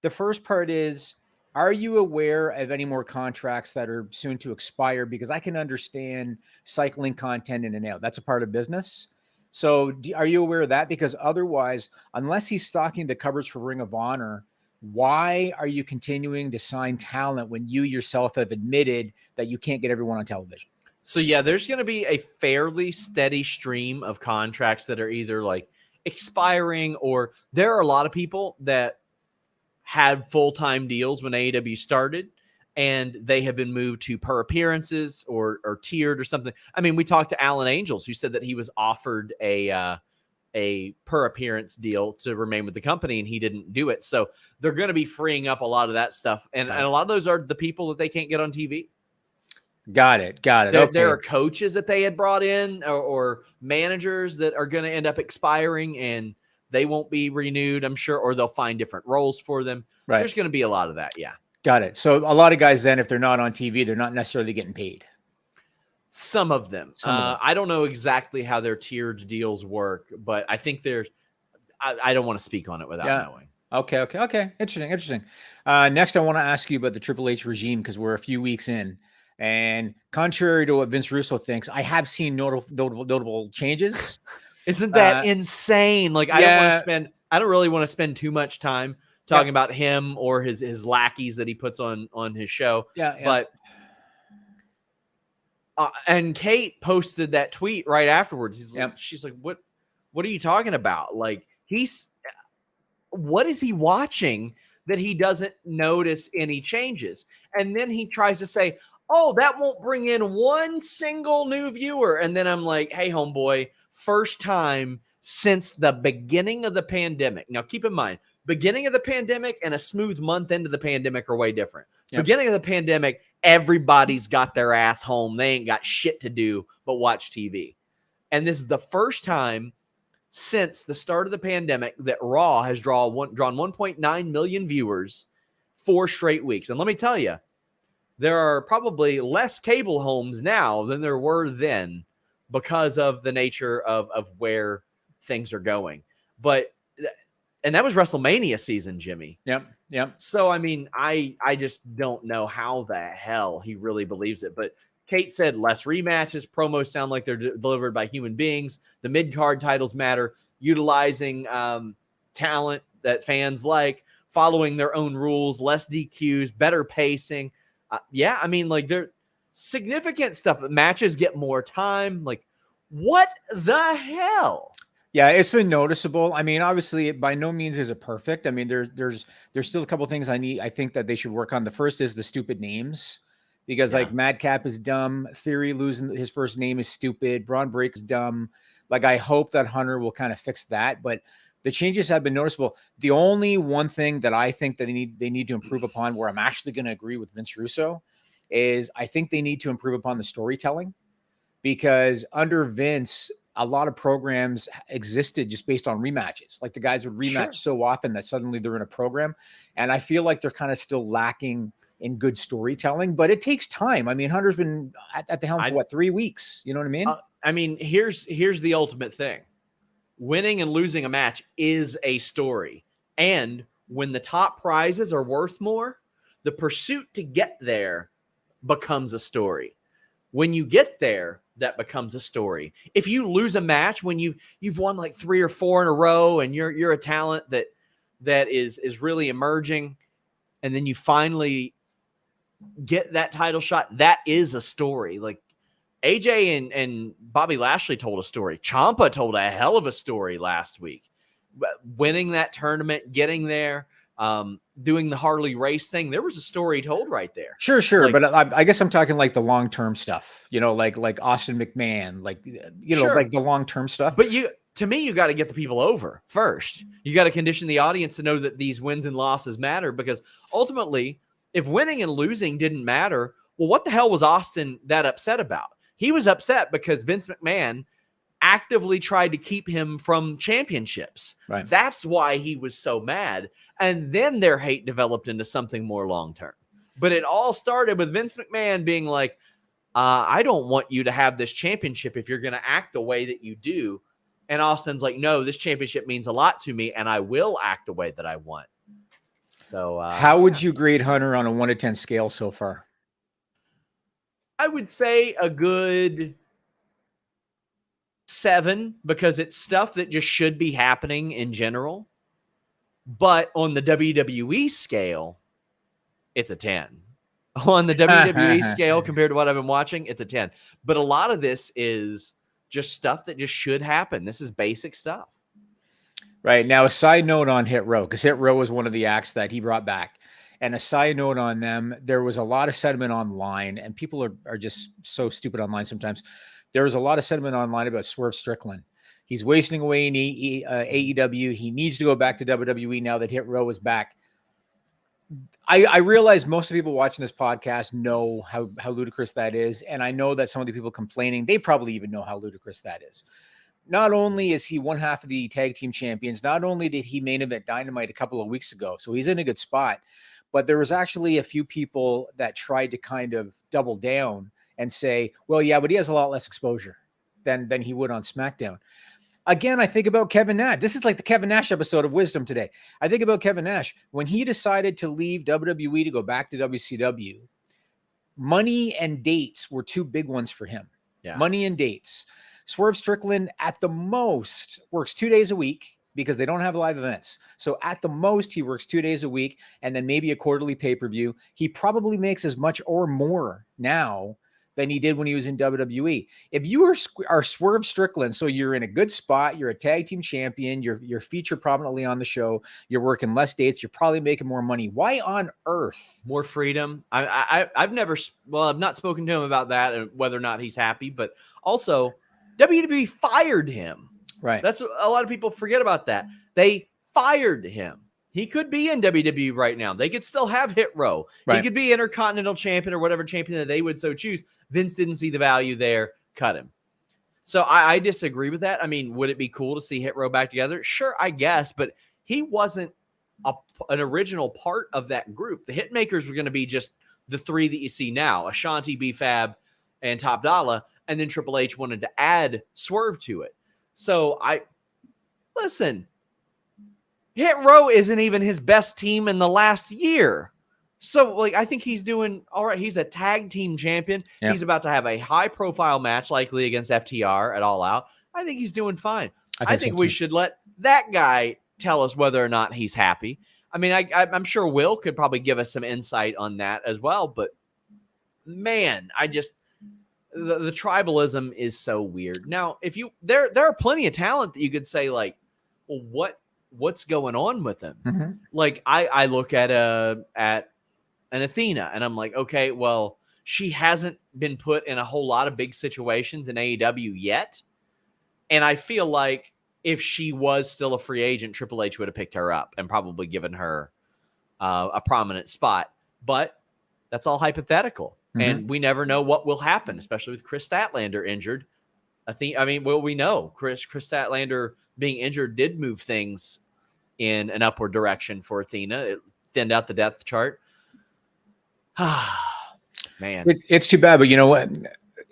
The first part is, are you aware of any more contracts that are soon to expire? Because I can understand cycling content in and out. That's a part of business. So are you aware of that? Because otherwise, unless he's stocking the covers for Ring of Honor, why are you continuing to sign talent when you yourself have admitted that you can't get everyone on television?
So yeah, there's going to be a fairly steady stream of contracts that are either like expiring, or there are a lot of people that had full-time deals when AEW started and they have been moved to per appearances or tiered or something. I mean, we talked to Alan Angels, who said that he was offered a per appearance deal to remain with the company and he didn't do it. So they're going to be freeing up a lot of that stuff. And a lot of those are the people that they can't get on TV.
Got it.
There are coaches that they had brought in or managers that are going to end up expiring and they won't be renewed, I'm sure, or they'll find different roles for them.
Right.
There's going to be a lot of that. Yeah.
Got it. So a lot of guys then, if they're not on TV, they're not necessarily getting paid.
Some of them. I don't know exactly how their tiered deals work, but I think I don't want to speak on it without knowing.
Okay. Interesting. Next, I want to ask you about the Triple H regime because we're a few weeks in. And contrary to what Vince Russo thinks, I have seen notable changes.
Isn't that insane? Like, I don't really want to spend too much time talking about him or his lackeys that he puts on his show. But and Kate posted that tweet right afterwards. She's like, what are you talking about? Like, what is he watching that he doesn't notice any changes? And then he tries to say, oh, that won't bring in one single new viewer. And then I'm like, hey, homeboy, first time since the beginning of the pandemic. Now, keep in mind, beginning of the pandemic and a smooth month into the pandemic are way different. Beginning of the pandemic, everybody's got their ass home. They ain't got shit to do but watch TV. And this is the first time since the start of the pandemic that Raw has drawn 1.9 million viewers 4 straight weeks. And let me tell you, there are probably less cable homes now than there were then because of the nature of where things are going. And that was WrestleMania season, Jimmy.
Yep.
So, I mean, I just don't know how the hell he really believes it. But Kate said less rematches, promos sound like they're delivered by human beings. The mid-card titles matter, utilizing talent that fans like, following their own rules, less DQs, better pacing. I mean, like, they're significant stuff. Matches get more time. Like, what the hell?
Yeah, it's been noticeable. I mean, obviously, it by no means is it perfect. I mean, there's still a couple things I think that they should work on. The first is the stupid names, because like Madcap is dumb. Theory losing his first name is stupid. Braun Break is dumb. Like, I hope that Hunter will kind of fix that. But the changes have been noticeable. The only one thing that I think that they need to improve upon, where I'm actually going to agree with Vince Russo, is I think they need to improve upon the storytelling, because under Vince, a lot of programs existed just based on rematches. Like, the guys would rematch so often that suddenly they're in a program. And I feel like they're kind of still lacking in good storytelling, but it takes time. I mean, Hunter's been at the helm for 3 weeks? You know what I mean?
I mean, here's the ultimate thing. Winning and losing a match is a story. And when the top prizes are worth more, the pursuit to get there becomes a story. When you get there, that becomes a story. If you lose a match when you've won like 3 or 4 in a row and you're a talent that is really emerging, and then you finally get that title shot, that is a story. Like, AJ and Bobby Lashley told a story. Ciampa told a hell of a story last week. Winning that tournament, getting there, doing the Harley Race thing. There was a story told right there.
Sure. Like, but I guess I'm talking like the long-term stuff, like Austin McMahon, like the long-term stuff.
But to me, you got to get the people over first. You got to condition the audience to know that these wins and losses matter, because ultimately, if winning and losing didn't matter, well, what the hell was Austin that upset about? He was upset because Vince McMahon actively tried to keep him from championships.
Right.
That's why he was so mad. And then their hate developed into something more long-term. But it all started with Vince McMahon being like, I don't want you to have this championship if you're going to act the way that you do. And Austin's like, no, this championship means a lot to me, and I will act the way that I want. So
how would you grade Hunter on a 1 to 10 scale so far?
I would say a good 7, because it's stuff that just should be happening in general. But on the WWE scale, it's a 10. On the WWE scale, compared to what I've been watching, it's a 10. But a lot of this is just stuff that just should happen. This is basic stuff.
Right. Now, a side note on Hit Row, because Hit Row was one of the acts that he brought back. And a side note on them, there was a lot of sentiment online, and people are just so stupid online sometimes. There was a lot of sentiment online about Swerve Strickland. He's wasting away in AEW. He needs to go back to WWE now that Hit Row is back. I realize most of the people watching this podcast know how ludicrous that is. And I know that some of the people complaining, they probably even know how ludicrous that is. Not only is he one half of the tag team champions, not only did he main event Dynamite a couple of weeks ago, so he's in a good spot, but there was actually a few people that tried to kind of double down and say, well, yeah, but he has a lot less exposure than he would on SmackDown. Again, I think about Kevin Nash. This is like the Kevin Nash episode of Wisdom today. I think about Kevin Nash. When he decided to leave WWE to go back to WCW, money and dates were two big ones for him.
Yeah.
Money and dates. Swerve Strickland, at the most, works 2 days a week because they don't have live events. So at the most, he works 2 days a week and then maybe a quarterly pay-per-view. He probably makes as much or more now than he did when he was in WWE. If you are Swerve Strickland, so you're in a good spot, you're a tag team champion, you're featured prominently on the show, you're working less dates, you're probably making more money. Why on earth?
More freedom. I've not spoken to him about that and whether or not he's happy, but also WWE fired him.
Right.
That's a lot of people forget about that. They fired him. He could be in WWE right now. They could still have Hit Row.
Right.
He could be Intercontinental Champion or whatever champion that they would so choose. Vince didn't see the value there. Cut him. So I disagree with that. I mean, would it be cool to see Hit Row back together? Sure, I guess. But he wasn't an original part of that group. The Hitmakers were going to be just the three that you see now. Ashanti, B-Fab, and Top Dollar. And then Triple H wanted to add Swerve to it. So listen, Hit Row isn't even his best team in the last year. So, I think he's doing all right. He's a tag team champion. Yep. He's about to have a high-profile match, likely against FTR at All Out. I think he's doing fine. I think we should let that guy tell us whether or not he's happy. I mean, I'm sure Will could probably give us some insight on that as well. But, man, the tribalism is so weird. Now, there are plenty of talent that you could say, well, what's going on with him? Mm-hmm. I look at an Athena and I'm like, okay, well, she hasn't been put in a whole lot of big situations in AEW yet. And I feel like if she was still a free agent, Triple H would have picked her up and probably given her a prominent spot. But that's all hypothetical. Mm-hmm. And we never know what will happen, especially with Chris Statlander injured. We know Chris Statlander being injured did move things in an upward direction for Athena. It thinned out the depth chart. Man,
it's too bad, but you know what?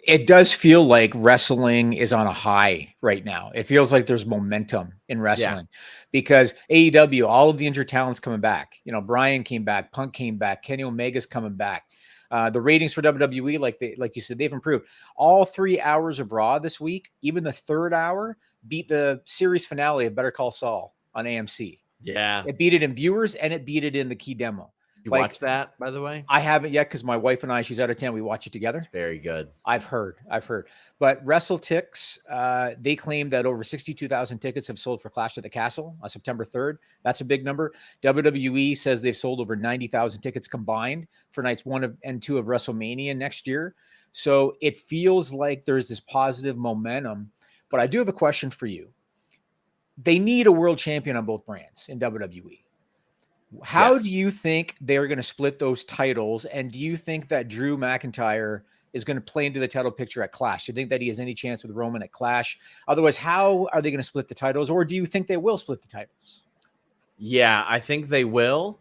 It does feel like wrestling is on a high right now. It feels like there's momentum in wrestling because AEW, all of the injured talent's coming back. You know, Bryan came back, Punk came back, Kenny Omega's coming back. The ratings for WWE, like you said, they've improved. All 3 hours of Raw this week, even the third hour, beat the series finale of Better Call Saul on AMC.
Yeah,
it beat it in viewers and it beat it in the key demo.
You watch that, by the way?
I haven't yet because my wife and I, she's out of town. We watch it together.
It's very good.
I've heard. But WrestleTix, they claim that over 62,000 tickets have sold for Clash at the Castle on September 3rd. That's a big number. WWE says they've sold over 90,000 tickets combined for nights 1 and 2 of WrestleMania next year. So it feels like there's this positive momentum. But I do have a question for you. They need a world champion on both brands in WWE. How do you think they're going to split those titles? And do you think that Drew McIntyre is going to play into the title picture at Clash? Do you think that he has any chance with Roman at Clash? Otherwise, how are they going to split the titles? Or do you think they will split the titles?
Yeah, I think they will.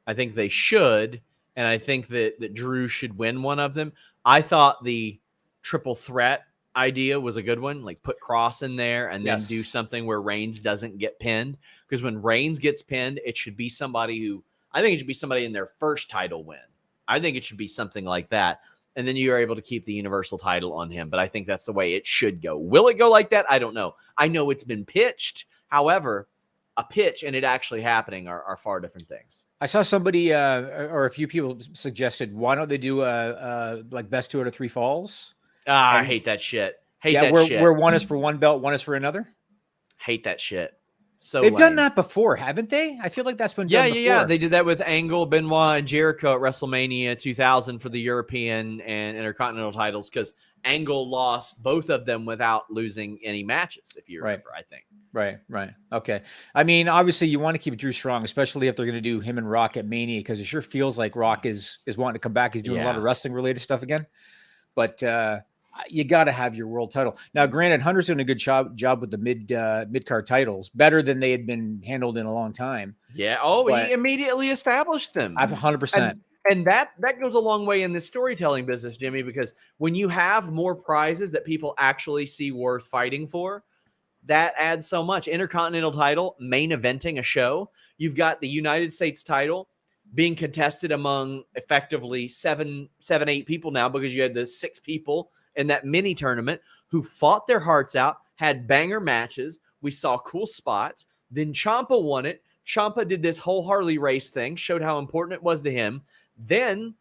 I think they should. And I think that Drew should win one of them. I thought the triple threat idea was a good one. Like put Cross in there and then do something where Reigns doesn't get pinned. Because when Reigns gets pinned, it should be somebody who, I think it should be somebody in their first title win. I think it should be something like that. And then you are able to keep the Universal title on him. But I think that's the way it should go. Will it go like that? I don't know. I know it's been pitched. However, a pitch and it actually happening are far different things.
I saw somebody or a few people suggested, why don't they do like best 2 out of 3 falls?
I hate that shit. Shit.
Where one is for one belt, one is for another.
Hate that shit. So
they've done that before, haven't they? I feel like that's been done before.
Yeah. They did that with Angle, Benoit, and Jericho at WrestleMania 2000 for the European and Intercontinental titles because Angle lost both of them without losing any matches, if you remember, I think.
Right. Okay. I mean, obviously, you want to keep Drew strong, especially if they're going to do him and Rock at Mania, because it sure feels like Rock is wanting to come back. He's doing a lot of wrestling-related stuff again. But you got to have your world title. Now, granted, Hunter's doing a good job with the mid-card titles, better than they had been handled in a long time.
Yeah. He immediately established them.
100%.
And that goes a long way in the storytelling business, Jimmy, because when you have more prizes that people actually see worth fighting for, that adds so much. Intercontinental title, main eventing a show. You've got the United States title being contested among effectively 8 people now because you had the 6 people in that mini tournament who fought their hearts out, had banger matches. We saw cool spots. Then Ciampa won it. Ciampa did this whole Harley race thing, showed how important it was to him. Then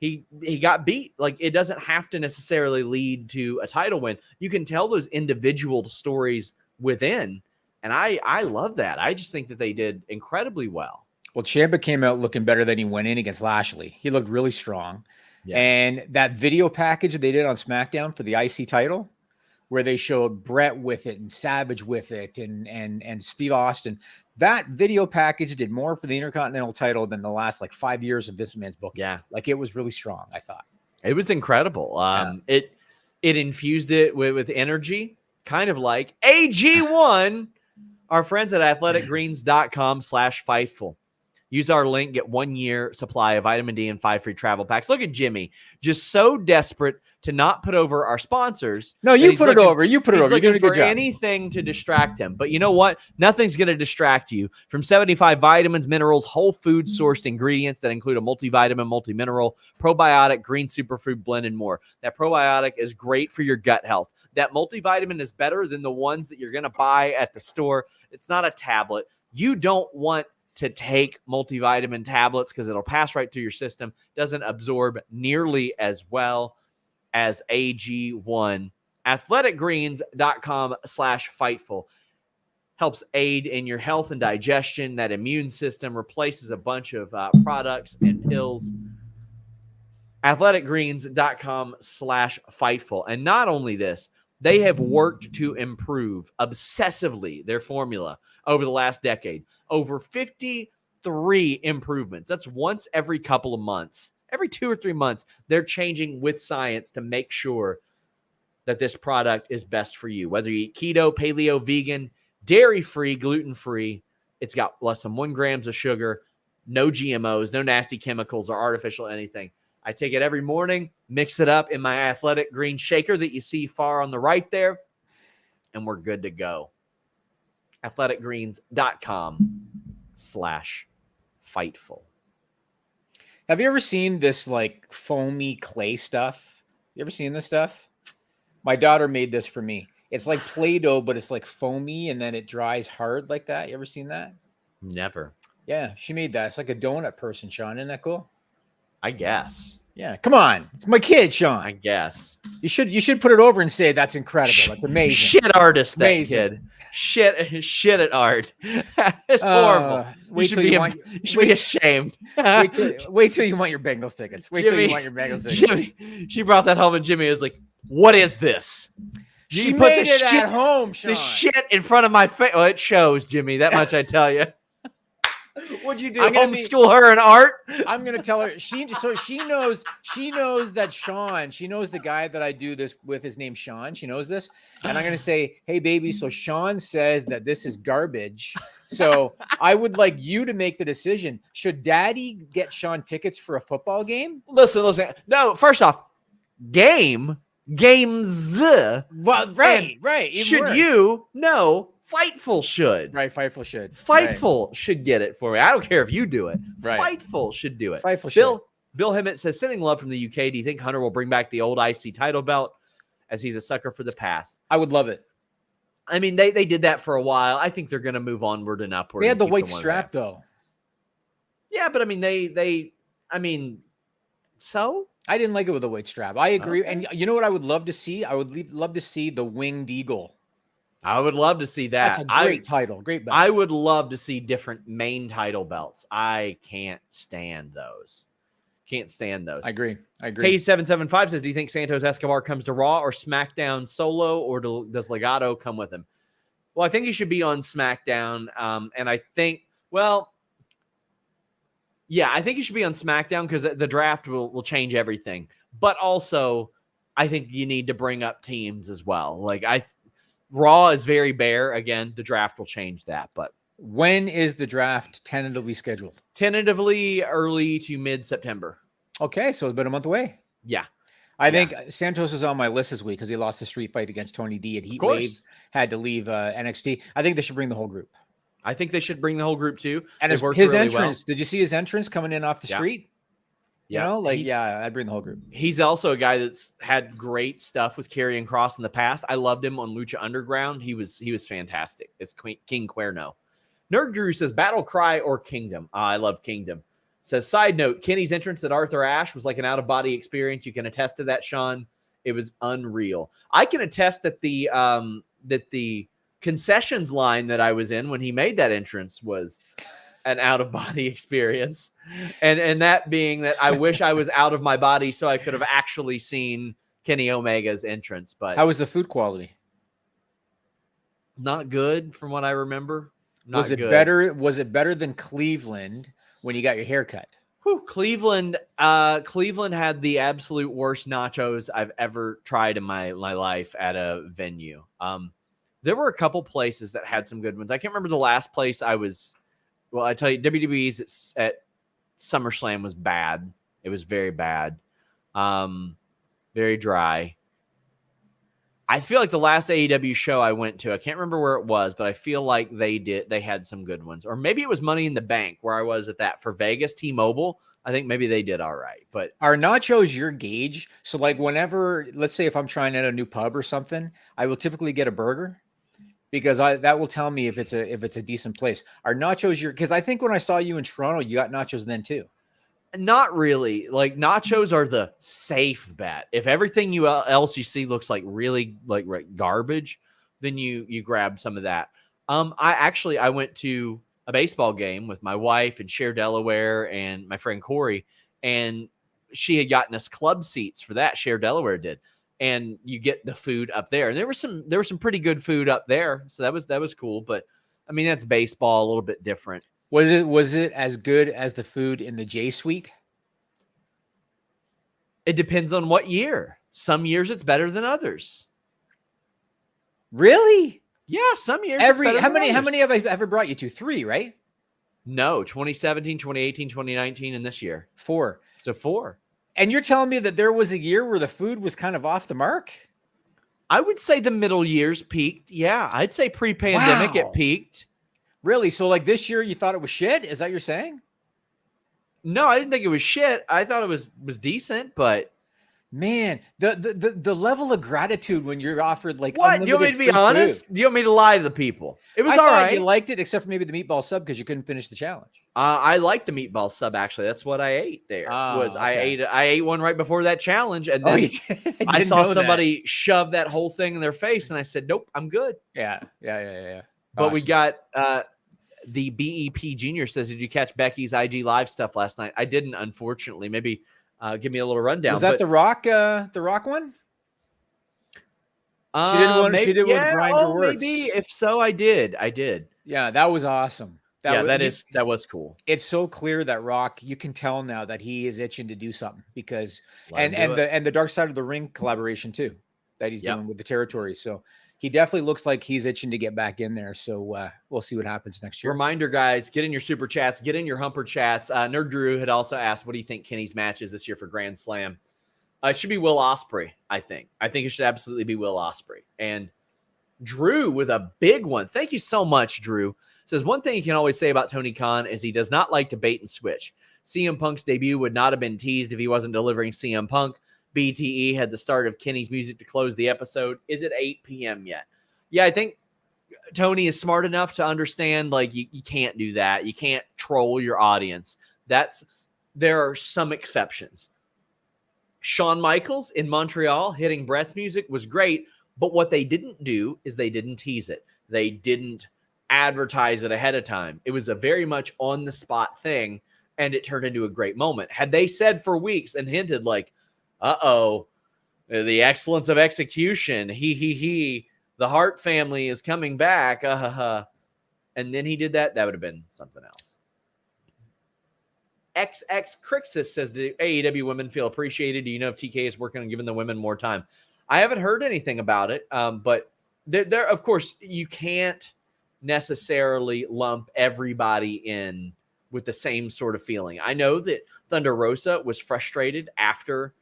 he got beat. Like, it doesn't have to necessarily lead to a title win. You can tell those individual stories within, and I love that. I just think that they did incredibly well.
Well, Ciampa came out looking better than he went in against Lashley. He looked really strong. Yeah. And that video package they did on SmackDown for the IC title, where they showed Brett with it and Savage with it and Steve Austin, that video package did more for the Intercontinental title than the last 5 years of this man's book.
Yeah.
It was really strong, I thought.
It was incredible. It infused it with energy, kind of like AG1, our friends at athleticgreens.com/Fightful. Use our link, get 1 year supply of vitamin D and 5 free travel packs. Look at Jimmy, just so desperate to not put over our sponsors.
No, you put it over. You put it over. You're doing a good job.
Anything to distract him. But you know what? Nothing's going to distract you from 75 vitamins, minerals, whole food sourced ingredients that include a multivitamin, multimineral, probiotic, green superfood blend, and more. That probiotic is great for your gut health. That multivitamin is better than the ones that you're going to buy at the store. It's not a tablet. You don't want to take multivitamin tablets because it'll pass right through your system. Doesn't absorb nearly as well as AG1. athleticgreens.com/Fightful helps aid in your health and digestion. That immune system replaces a bunch of products and pills. athleticgreens.com/Fightful. And not only this, they have worked to improve obsessively their formula over the last decade. Over 53 improvements. That's once every couple of months. Every 2 or 3 months, they're changing with science to make sure that this product is best for you. Whether you eat keto, paleo, vegan, dairy-free, gluten-free, it's got less than 1 gram of sugar, no GMOs, no nasty chemicals or artificial anything. I take it every morning, mix it up in my Athletic Green shaker that you see far on the right there, and we're good to go. athleticgreens.com/Fightful.
Have you ever seen this foamy clay stuff? You ever seen this stuff? My daughter made this for me. It's like Play-Doh, but it's foamy and then it dries hard like that. You ever seen that?
Never.
Yeah, she made that. It's like a donut person, Sean. Isn't that cool?
I guess.
Yeah, come on. It's my kid, Sean.
I guess.
You should put it over and say that's incredible. That's amazing.
Shit artist, that kid. Shit at art. It's horrible. You should be ashamed.
Wait till you want your Bengals tickets. Till you want your Bengals tickets.
Jimmy, she brought that home and Jimmy was like, what is this?
She made it at home, Sean.
The shit in front of my face. Well, it shows, Jimmy. That much I tell you. What'd you do? Homeschool her in art?
I'm gonna tell her. She knows that Sean. She knows the guy that I do this with. His name's Sean. She knows this, and I'm gonna say, "Hey, baby." So Sean says that this is garbage. So I would like you to make the decision. Should Daddy get Sean tickets for a football game?
Listen. No, first off, game. Games.
Well, right. Even
Should
worse.
you? No. Fightful should.
Right, Fightful should.
Fightful should get it for me. I don't care if you do it.
Right.
Fightful should do it.
Fightful should.
Bill Hemmett says, sending love from the UK. Do you think Hunter will bring back the old IC title belt as he's a sucker for the past?
I would love it.
I mean, they did that for a while. I think they're going to move onward and upward.
They had the white strap, though.
Yeah, but I mean, so?
I didn't like it with the white strap. I agree.
Okay.
And you know what I would love to see? I would love to see the winged eagle.
I would love to see that.
That's a great title. Great belt.
I would love to see different main title belts. I can't stand those. I
agree.
K775 says, do you think Santos Escobar comes to Raw or SmackDown solo, or does Legado come with him? Well, I think he should be on SmackDown. And I think, I think he should be on SmackDown because the draft will change everything. But also, I think you need to bring up teams as well. Raw is very bare. Again, the draft will change that. But
when is the draft tentatively scheduled?
Tentatively early to mid-September.
Okay, so it's been a month away.
Yeah.
I think Santos is on my list this week because he lost the street fight against Tony D at Heatwave, had to leave NXT. I think they should bring the whole group.
I think they should bring the whole group too.
And his
really
entrance, did you see his entrance coming in off the street?
Yeah.
I'd bring the whole group.
He's also a guy that's had great stuff with Karrion Kross in the past. I loved him on Lucha Underground. He was fantastic. It's King Cuerno. Nerd Drew says, Battle Cry or Kingdom? I love Kingdom. Says, side note, Kenny's entrance at Arthur Ashe was like an out-of-body experience. You can attest to that, Sean. It was unreal. I can attest that the concessions line that I was in when he made that entrance was an out-of-body experience. And that being that I wish I was out of my body so I could have actually seen Kenny Omega's entrance. But
how was the food quality?
Not good from what I remember.
Was it better than Cleveland when you got your hair cut?
Cleveland had the absolute worst nachos I've ever tried in my life at a venue. There were a couple places that had some good ones. I can't remember the last place I was. Well, I tell you, WWE's at SummerSlam was bad. It was very bad. Very dry. I feel like the last AEW show I went to, I can't remember where it was, but I feel like they had some good ones. Or maybe it was Money in the Bank where I was at that for Vegas, T-Mobile. I think maybe they did all right. But
are nachos your gauge? So whenever, let's say if I'm trying at a new pub or something, I will typically get a burger because that will tell me if it's a decent place. Are nachos because I think when I saw you in Toronto, you got nachos then too.
Not really. Nachos are the safe bet. If everything else you see looks like really garbage, then you grab some of that. I went to a baseball game with my wife in Cher, Delaware, and my friend Corey, and she had gotten us club seats for that. Cher, Delaware did, and you get the food up there. And there was some pretty good food up there, so that was cool. But I mean, that's baseball, a little bit different.
Was it as good as the food in the J Suite?
It depends on what year. Some years it's better than others.
Really?
Yeah, some years.
How many have I ever brought you to? 3, right?
No, 2017, 2018, 2019, and this year.
4.
So 4.
And you're telling me that there was a year where the food was kind of off the mark?
I would say the middle years peaked. Yeah, I'd say pre-pandemic it peaked.
Really? So this year you thought it was shit? Is that what you're saying?
No, I didn't think it was shit. I thought it was decent, but
man, the level of gratitude when you're offered
what? Do you want me to be honest? Do you want me to lie to the people? It was all right.
You liked it, except for maybe the meatball sub because you couldn't finish the challenge.
I liked the meatball sub actually. That's what I ate there. Okay. I ate one right before that challenge, and then I saw somebody shove that whole thing in their face, and I said, "Nope, I'm good."
Yeah.
But awesome. We got the BEP Junior says, "Did you catch Becky's IG Live stuff last night?" I didn't, unfortunately. Maybe give me a little rundown.
Was that the Rock one? She did one. She did one with Brian Gewirtz.
Maybe. If so, I did.
Yeah, that was awesome.
That was cool.
It's so clear that Rock, you can tell now that he is itching to do something because the Dark Side of the Ring collaboration too that he's doing with the territories. So he definitely looks like he's itching to get back in there. So we'll see what happens next year.
Reminder, guys, get in your super chats, get in your humper chats. Nerd Drew had also asked, what do you think Kenny's match is this year for Grand Slam? It should be Will Ospreay, I think. I think it should absolutely be Will Ospreay. And Drew with a big one. Thank you so much, Drew. Says, one thing you can always say about Tony Khan is he does not like to bait and switch. CM Punk's debut would not have been teased if he wasn't delivering CM Punk. BTE had the start of Kenny's music to close the episode. Is it 8 p.m. yet? Yeah, I think Tony is smart enough to understand, like, you can't do that. You can't troll your audience. There are some exceptions. Shawn Michaels in Montreal hitting Brett's music was great, but what they didn't do is they didn't tease it. They didn't advertise it ahead of time. It was a very much on-the-spot thing, and it turned into a great moment. Had they said for weeks and hinted like, uh-oh, the excellence of execution, the Hart family is coming back, and then he did that, that would have been something else. XX Crixus says, do AEW women feel appreciated? Do you know if TK is working on giving the women more time? I haven't heard anything about it, but there, of course, you can't necessarily lump everybody in with the same sort of feeling. I know that Thunder Rosa was frustrated after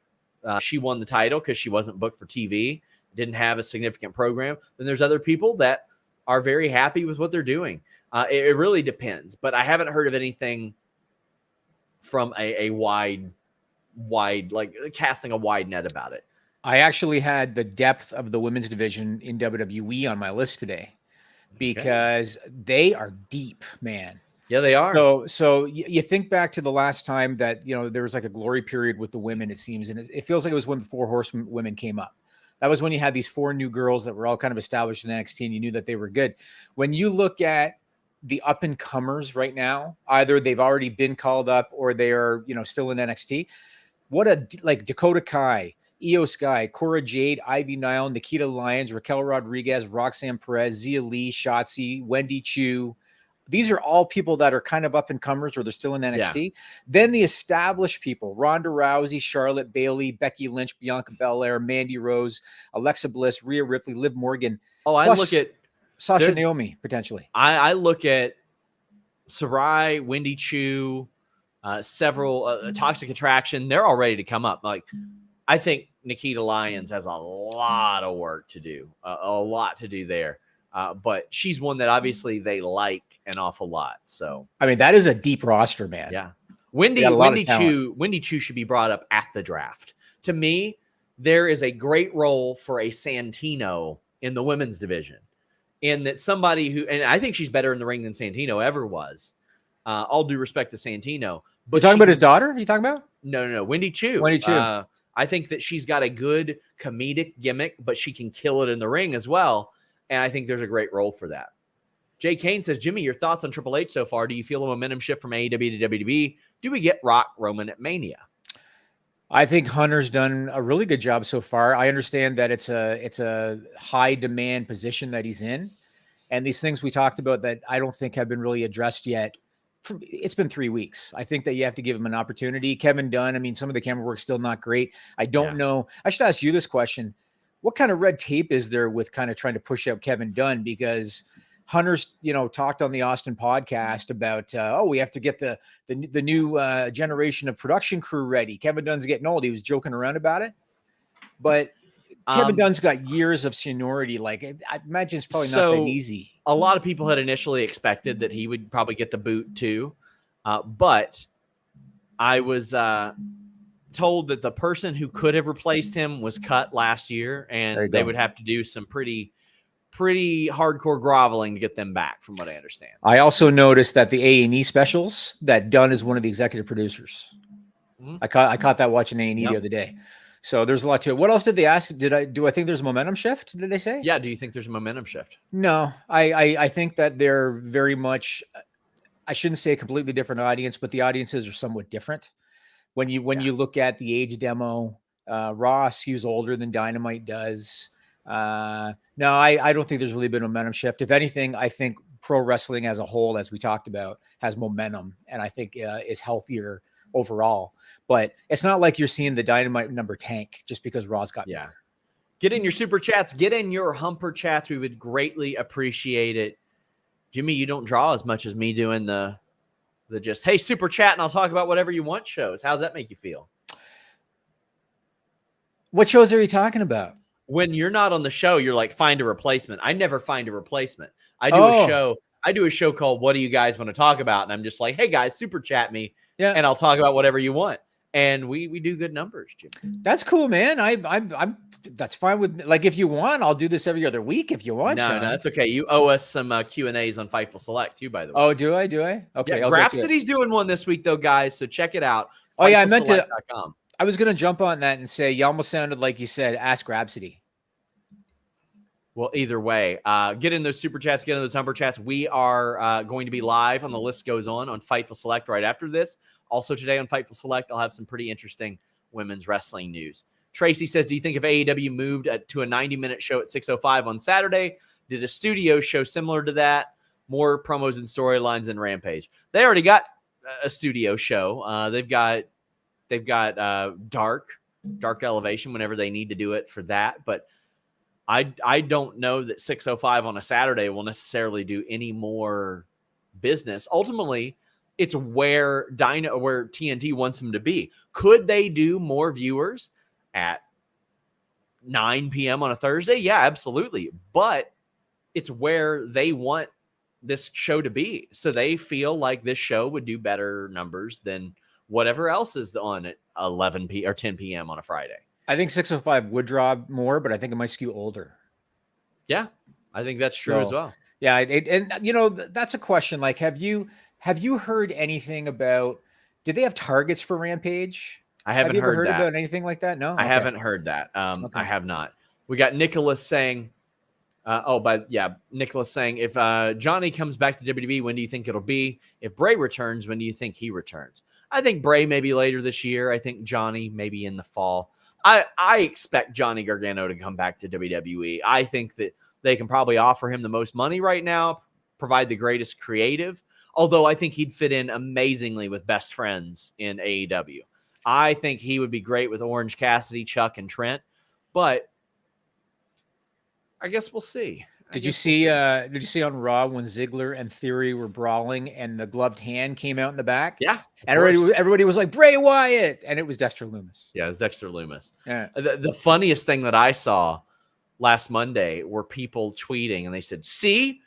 she won the title because she wasn't booked for TV, didn't have a significant program. Then there's other people that are very happy with what they're doing. It really depends, but I haven't heard of anything from a wide, like casting a wide net about it.
I actually had the depth of the women's division in WWE on my list today because they are deep, man.
Yeah, they are.
So you think back to the last time that, there was like a glory period with the women, it seems, and it feels like it was when the 4 Horsewomen came up. That was when you had these 4 new girls that were all kind of established in NXT, and you knew that they were good. When you look at the up and comers right now, either they've already been called up or they are, still in NXT. Like Dakota Kai, Io Sky, Cora Jade, Ivy Nile, Nikita Lyons, Raquel Rodriguez, Roxanne Perez, Zia Lee, Shotzi, Wendy Chu. These are all people that are kind of up and comers or they're still in NXT. Yeah. Then the established people, Ronda Rousey, Charlotte Bayley, Becky Lynch, Bianca Belair, Mandy Rose, Alexa Bliss, Rhea Ripley, Liv Morgan.
Oh, I look at
Sasha Naomi, potentially.
I look at Sarai, Wendy Chu, several Toxic Attraction. They're all ready to come up. Like, I think Nikita Lyons has a lot of work to do, a lot to do there. But she's one that obviously they like an awful lot. So,
I mean, that is a deep roster, man.
Yeah. Wendy Chu should be brought up at the draft. To me, there is a great role for a Santino in the women's division. In that somebody who, and I think she's better in the ring than Santino ever was. All due respect to Santino. But
you're talking about his daughter? Are you talking about?
No. Wendy Chu. I think that she's got a good comedic gimmick, but she can kill it in the ring as well. And I think there's a great role for that. Jay Kane says, Jimmy, your thoughts on Triple H so far? Do you feel a momentum shift from AEW to WWE? Do we get Rock Roman at Mania?
I think Hunter's done a really good job so far. I understand that it's a high demand position that he's in. And these things we talked about that I don't think have been really addressed yet. It's been 3 weeks. I think that you have to give him an opportunity. Kevin Dunn, I mean, some of the camera work's still not great. I don't know. I should ask you this question. What kind of red tape is there with kind of trying to push out Kevin Dunn? Because Hunter's, talked on the Austin podcast about, we have to get the new generation of production crew ready. Kevin Dunn's getting old. He was joking around about it, but Kevin Dunn's got years of seniority. Like, I imagine it's probably not that easy.
A lot of people had initially expected that he would probably get the boot too. But I was told that the person who could have replaced him was cut last year, and they would have to do some pretty hardcore groveling to get them back, from what I understand.
I also noticed that the A&E specials, that Dunn is one of the executive producers. Mm-hmm. I caught that watching A&E the other day. So there's a lot to it. What else did they ask? Do I think there's a momentum shift? Did they say?
Yeah. Do you think there's a momentum shift?
No, I think that they're very much, I shouldn't say a completely different audience, but the audiences are somewhat different. When you look at the age demo, Ross, he was older than Dynamite does. No, I don't think there's really been a momentum shift. If anything, I think pro wrestling as a whole, as we talked about, has momentum, and I think is healthier overall. But it's not like you're seeing the Dynamite number tank just because Ross got better.
Get in your super chats. Get in your humper chats. We would greatly appreciate it. Jimmy, you don't draw as much as me doing the just, hey, super chat and I'll talk about whatever you want shows. How's that make you feel?
What shows are you talking about?
When you're not on the show, you're like, find a replacement. I never find a replacement. I do a show called What Do You Guys Want to Talk About? And I'm just like, hey guys, super chat me.
Yeah.
And I'll talk about whatever you want. And we do good numbers, Jim.
That's cool, man. I'm that's fine with me. Like, if you want, I'll do this every other week if you want.
No, that's okay. You owe us some Q&As on Fightful Select too, by the way.
Oh, do I? Okay.
Yeah, Grapsity's doing one this week though, guys. So check it out.
Oh yeah, I meant to. I was gonna jump on that and say you almost sounded like you said ask Grapsity.
Well, either way, get in those super chats, get in those number chats. We are going to be live on The List Goes on Fightful Select right after this. Also today on Fightful Select, I'll have some pretty interesting women's wrestling news. Tracy says, do you think if AEW moved to a 90-minute show at 6:05 on Saturday, did a studio show similar to that? More promos and storylines than Rampage. They already got a studio show. They've got Dark Elevation whenever they need to do it for that. But I don't know that 6:05 on a Saturday will necessarily do any more business. Ultimately, it's where TNT wants them to be. Could they do more viewers at 9 p.m. on a Thursday? Yeah, absolutely. But it's where they want this show to be. So they feel like this show would do better numbers than whatever else is on at 11 p.m. or 10 p.m. on a Friday.
I think 6:05 would draw more, but I think it might skew older.
Yeah, I think that's true as well.
Yeah, and you know, that's a question. Like, have you heard anything about? Did they have targets for Rampage?
I haven't heard that.
About anything like that. No,
I haven't heard that. I have not. We got Nicholas saying, Nicholas saying, if Johnny comes back to WWE, when do you think it'll be? If Bray returns, when do you think he returns? I think Bray maybe later this year. I think Johnny maybe in the fall. I expect Johnny Gargano to come back to WWE. I think that they can probably offer him the most money right now, provide the greatest creative, although I think he'd fit in amazingly with Best Friends in AEW. I think he would be great with Orange Cassidy, Chuck, and Trent, but I guess we'll see.
Did you see on Raw when Ziggler and Theory were brawling and the gloved hand came out in the back?
Yeah.
And everybody was like, Bray Wyatt. And it was Dexter Lumis.
Yeah, it was Dexter Lumis.
Yeah.
The funniest thing that I saw last Monday were people tweeting and they said, see,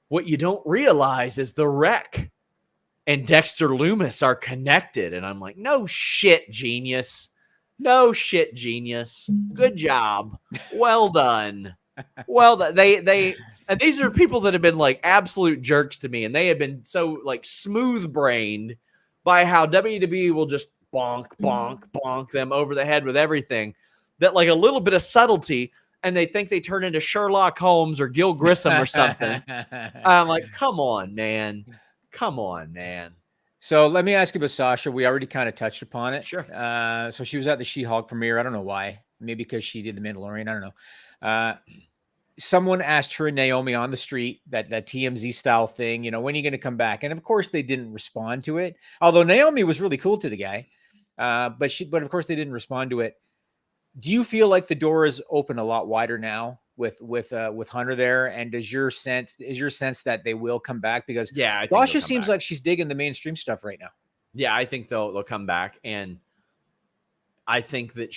what you don't realize is the Wreck and Dexter Lumis are connected. And I'm like, no shit, genius. No shit, genius. Good job. Well done. Well, and these are people that have been like absolute jerks to me, and they have been so like smooth brained by how WWE will just bonk them over the head with everything that like a little bit of subtlety, and they think they turn into Sherlock Holmes or Gil Grissom or something. I'm like, come on, man.
So let me ask you about Sasha. We already kind of touched upon it.
Sure.
So she was at the She-Hulk premiere. I don't know why. Maybe because she did the Mandalorian. I don't know. Someone asked her and Naomi on the street that TMZ style thing, you know, when are you going to come back? And of course they didn't respond to it. Although Naomi was really cool to the guy. But of course they didn't respond to it. Do you feel like the door is open a lot wider now with Hunter there? And is your sense that they will come back? Because Sasha seems like she's digging the mainstream stuff right now.
Yeah, I think they'll come back. And I think that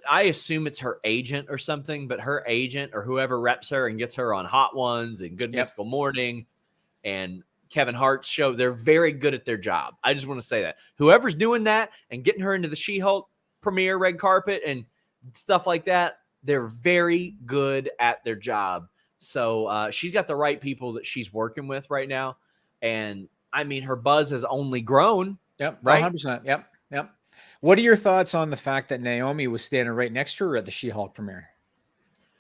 I assume it's her agent or something, but her agent or whoever reps her and gets her on Hot Ones and Good Mythical Morning and Kevin Hart's show, they're very good at their job. I just want to say that. Whoever's doing that and getting her into the She-Hulk premiere red carpet and stuff like that, they're very good at their job. So she's got the right people that she's working with right now. And I mean, her buzz has only grown.
Yep.
Right.
100%. Yep. What are your thoughts on the fact that Naomi was standing right next to her at the She-Hulk premiere?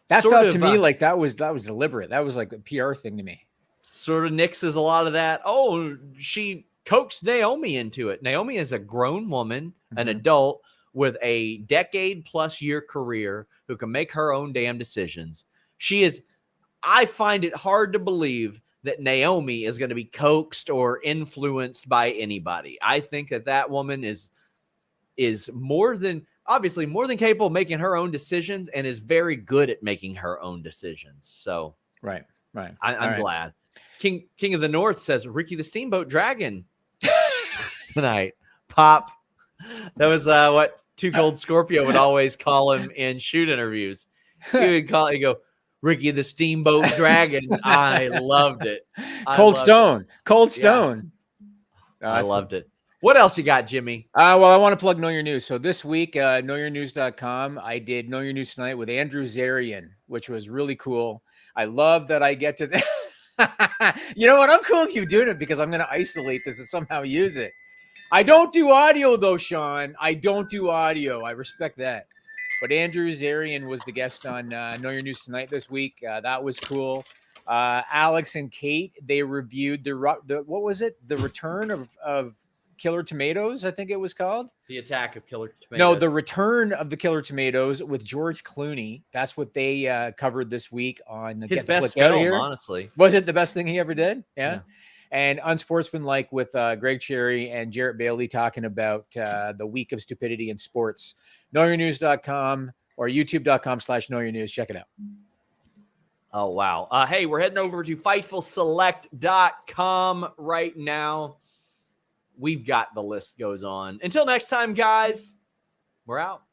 That felt to me like that was deliberate. That was like a PR thing to me.
Sort of nixes a lot of that. Oh, she coaxed Naomi into it. Naomi is a grown woman, an adult with a decade-plus year career who can make her own damn decisions. I find it hard to believe that Naomi is going to be coaxed or influenced by anybody. I think that woman is more than capable of making her own decisions and is very good at making her own decisions. So
right.
I'm glad. King of the North says Ricky the Steamboat Dragon tonight. Pop. That was Too Cold Scorpio would always call him in shoot interviews. He would go, Ricky the Steamboat Dragon. I loved it.
Cold Stone.
I loved it. What else you got, Jimmy?
Well, I want to plug Know Your News. So this week, knowyournews.com, I did Know Your News Tonight with Andrew Zarian, which was really cool. I love that I get to you know what? I'm cool with you doing it because I'm going to isolate this and somehow use it. I don't do audio though, Sean. I don't do audio. I respect that. But Andrew Zarian was the guest on Know Your News Tonight this week. That was cool. Alex and Kate, they reviewed the what was it? The return of Killer Tomatoes, I think it was called.
The Attack of Killer Tomatoes.
No, the Return of the Killer Tomatoes with George Clooney. That's what they covered this week on
his best film, honestly.
Was it the best thing he ever did? Yeah. And Unsportsmanlike with Greg Cherry and Jarrett Bailey talking about the week of stupidity in sports. Knowyournews.com or youtube.com/knowyournews. Check it out.
Oh, wow. Hey, we're heading over to FightfulSelect.com right now. We've got the list goes on. Until next time, guys, we're out.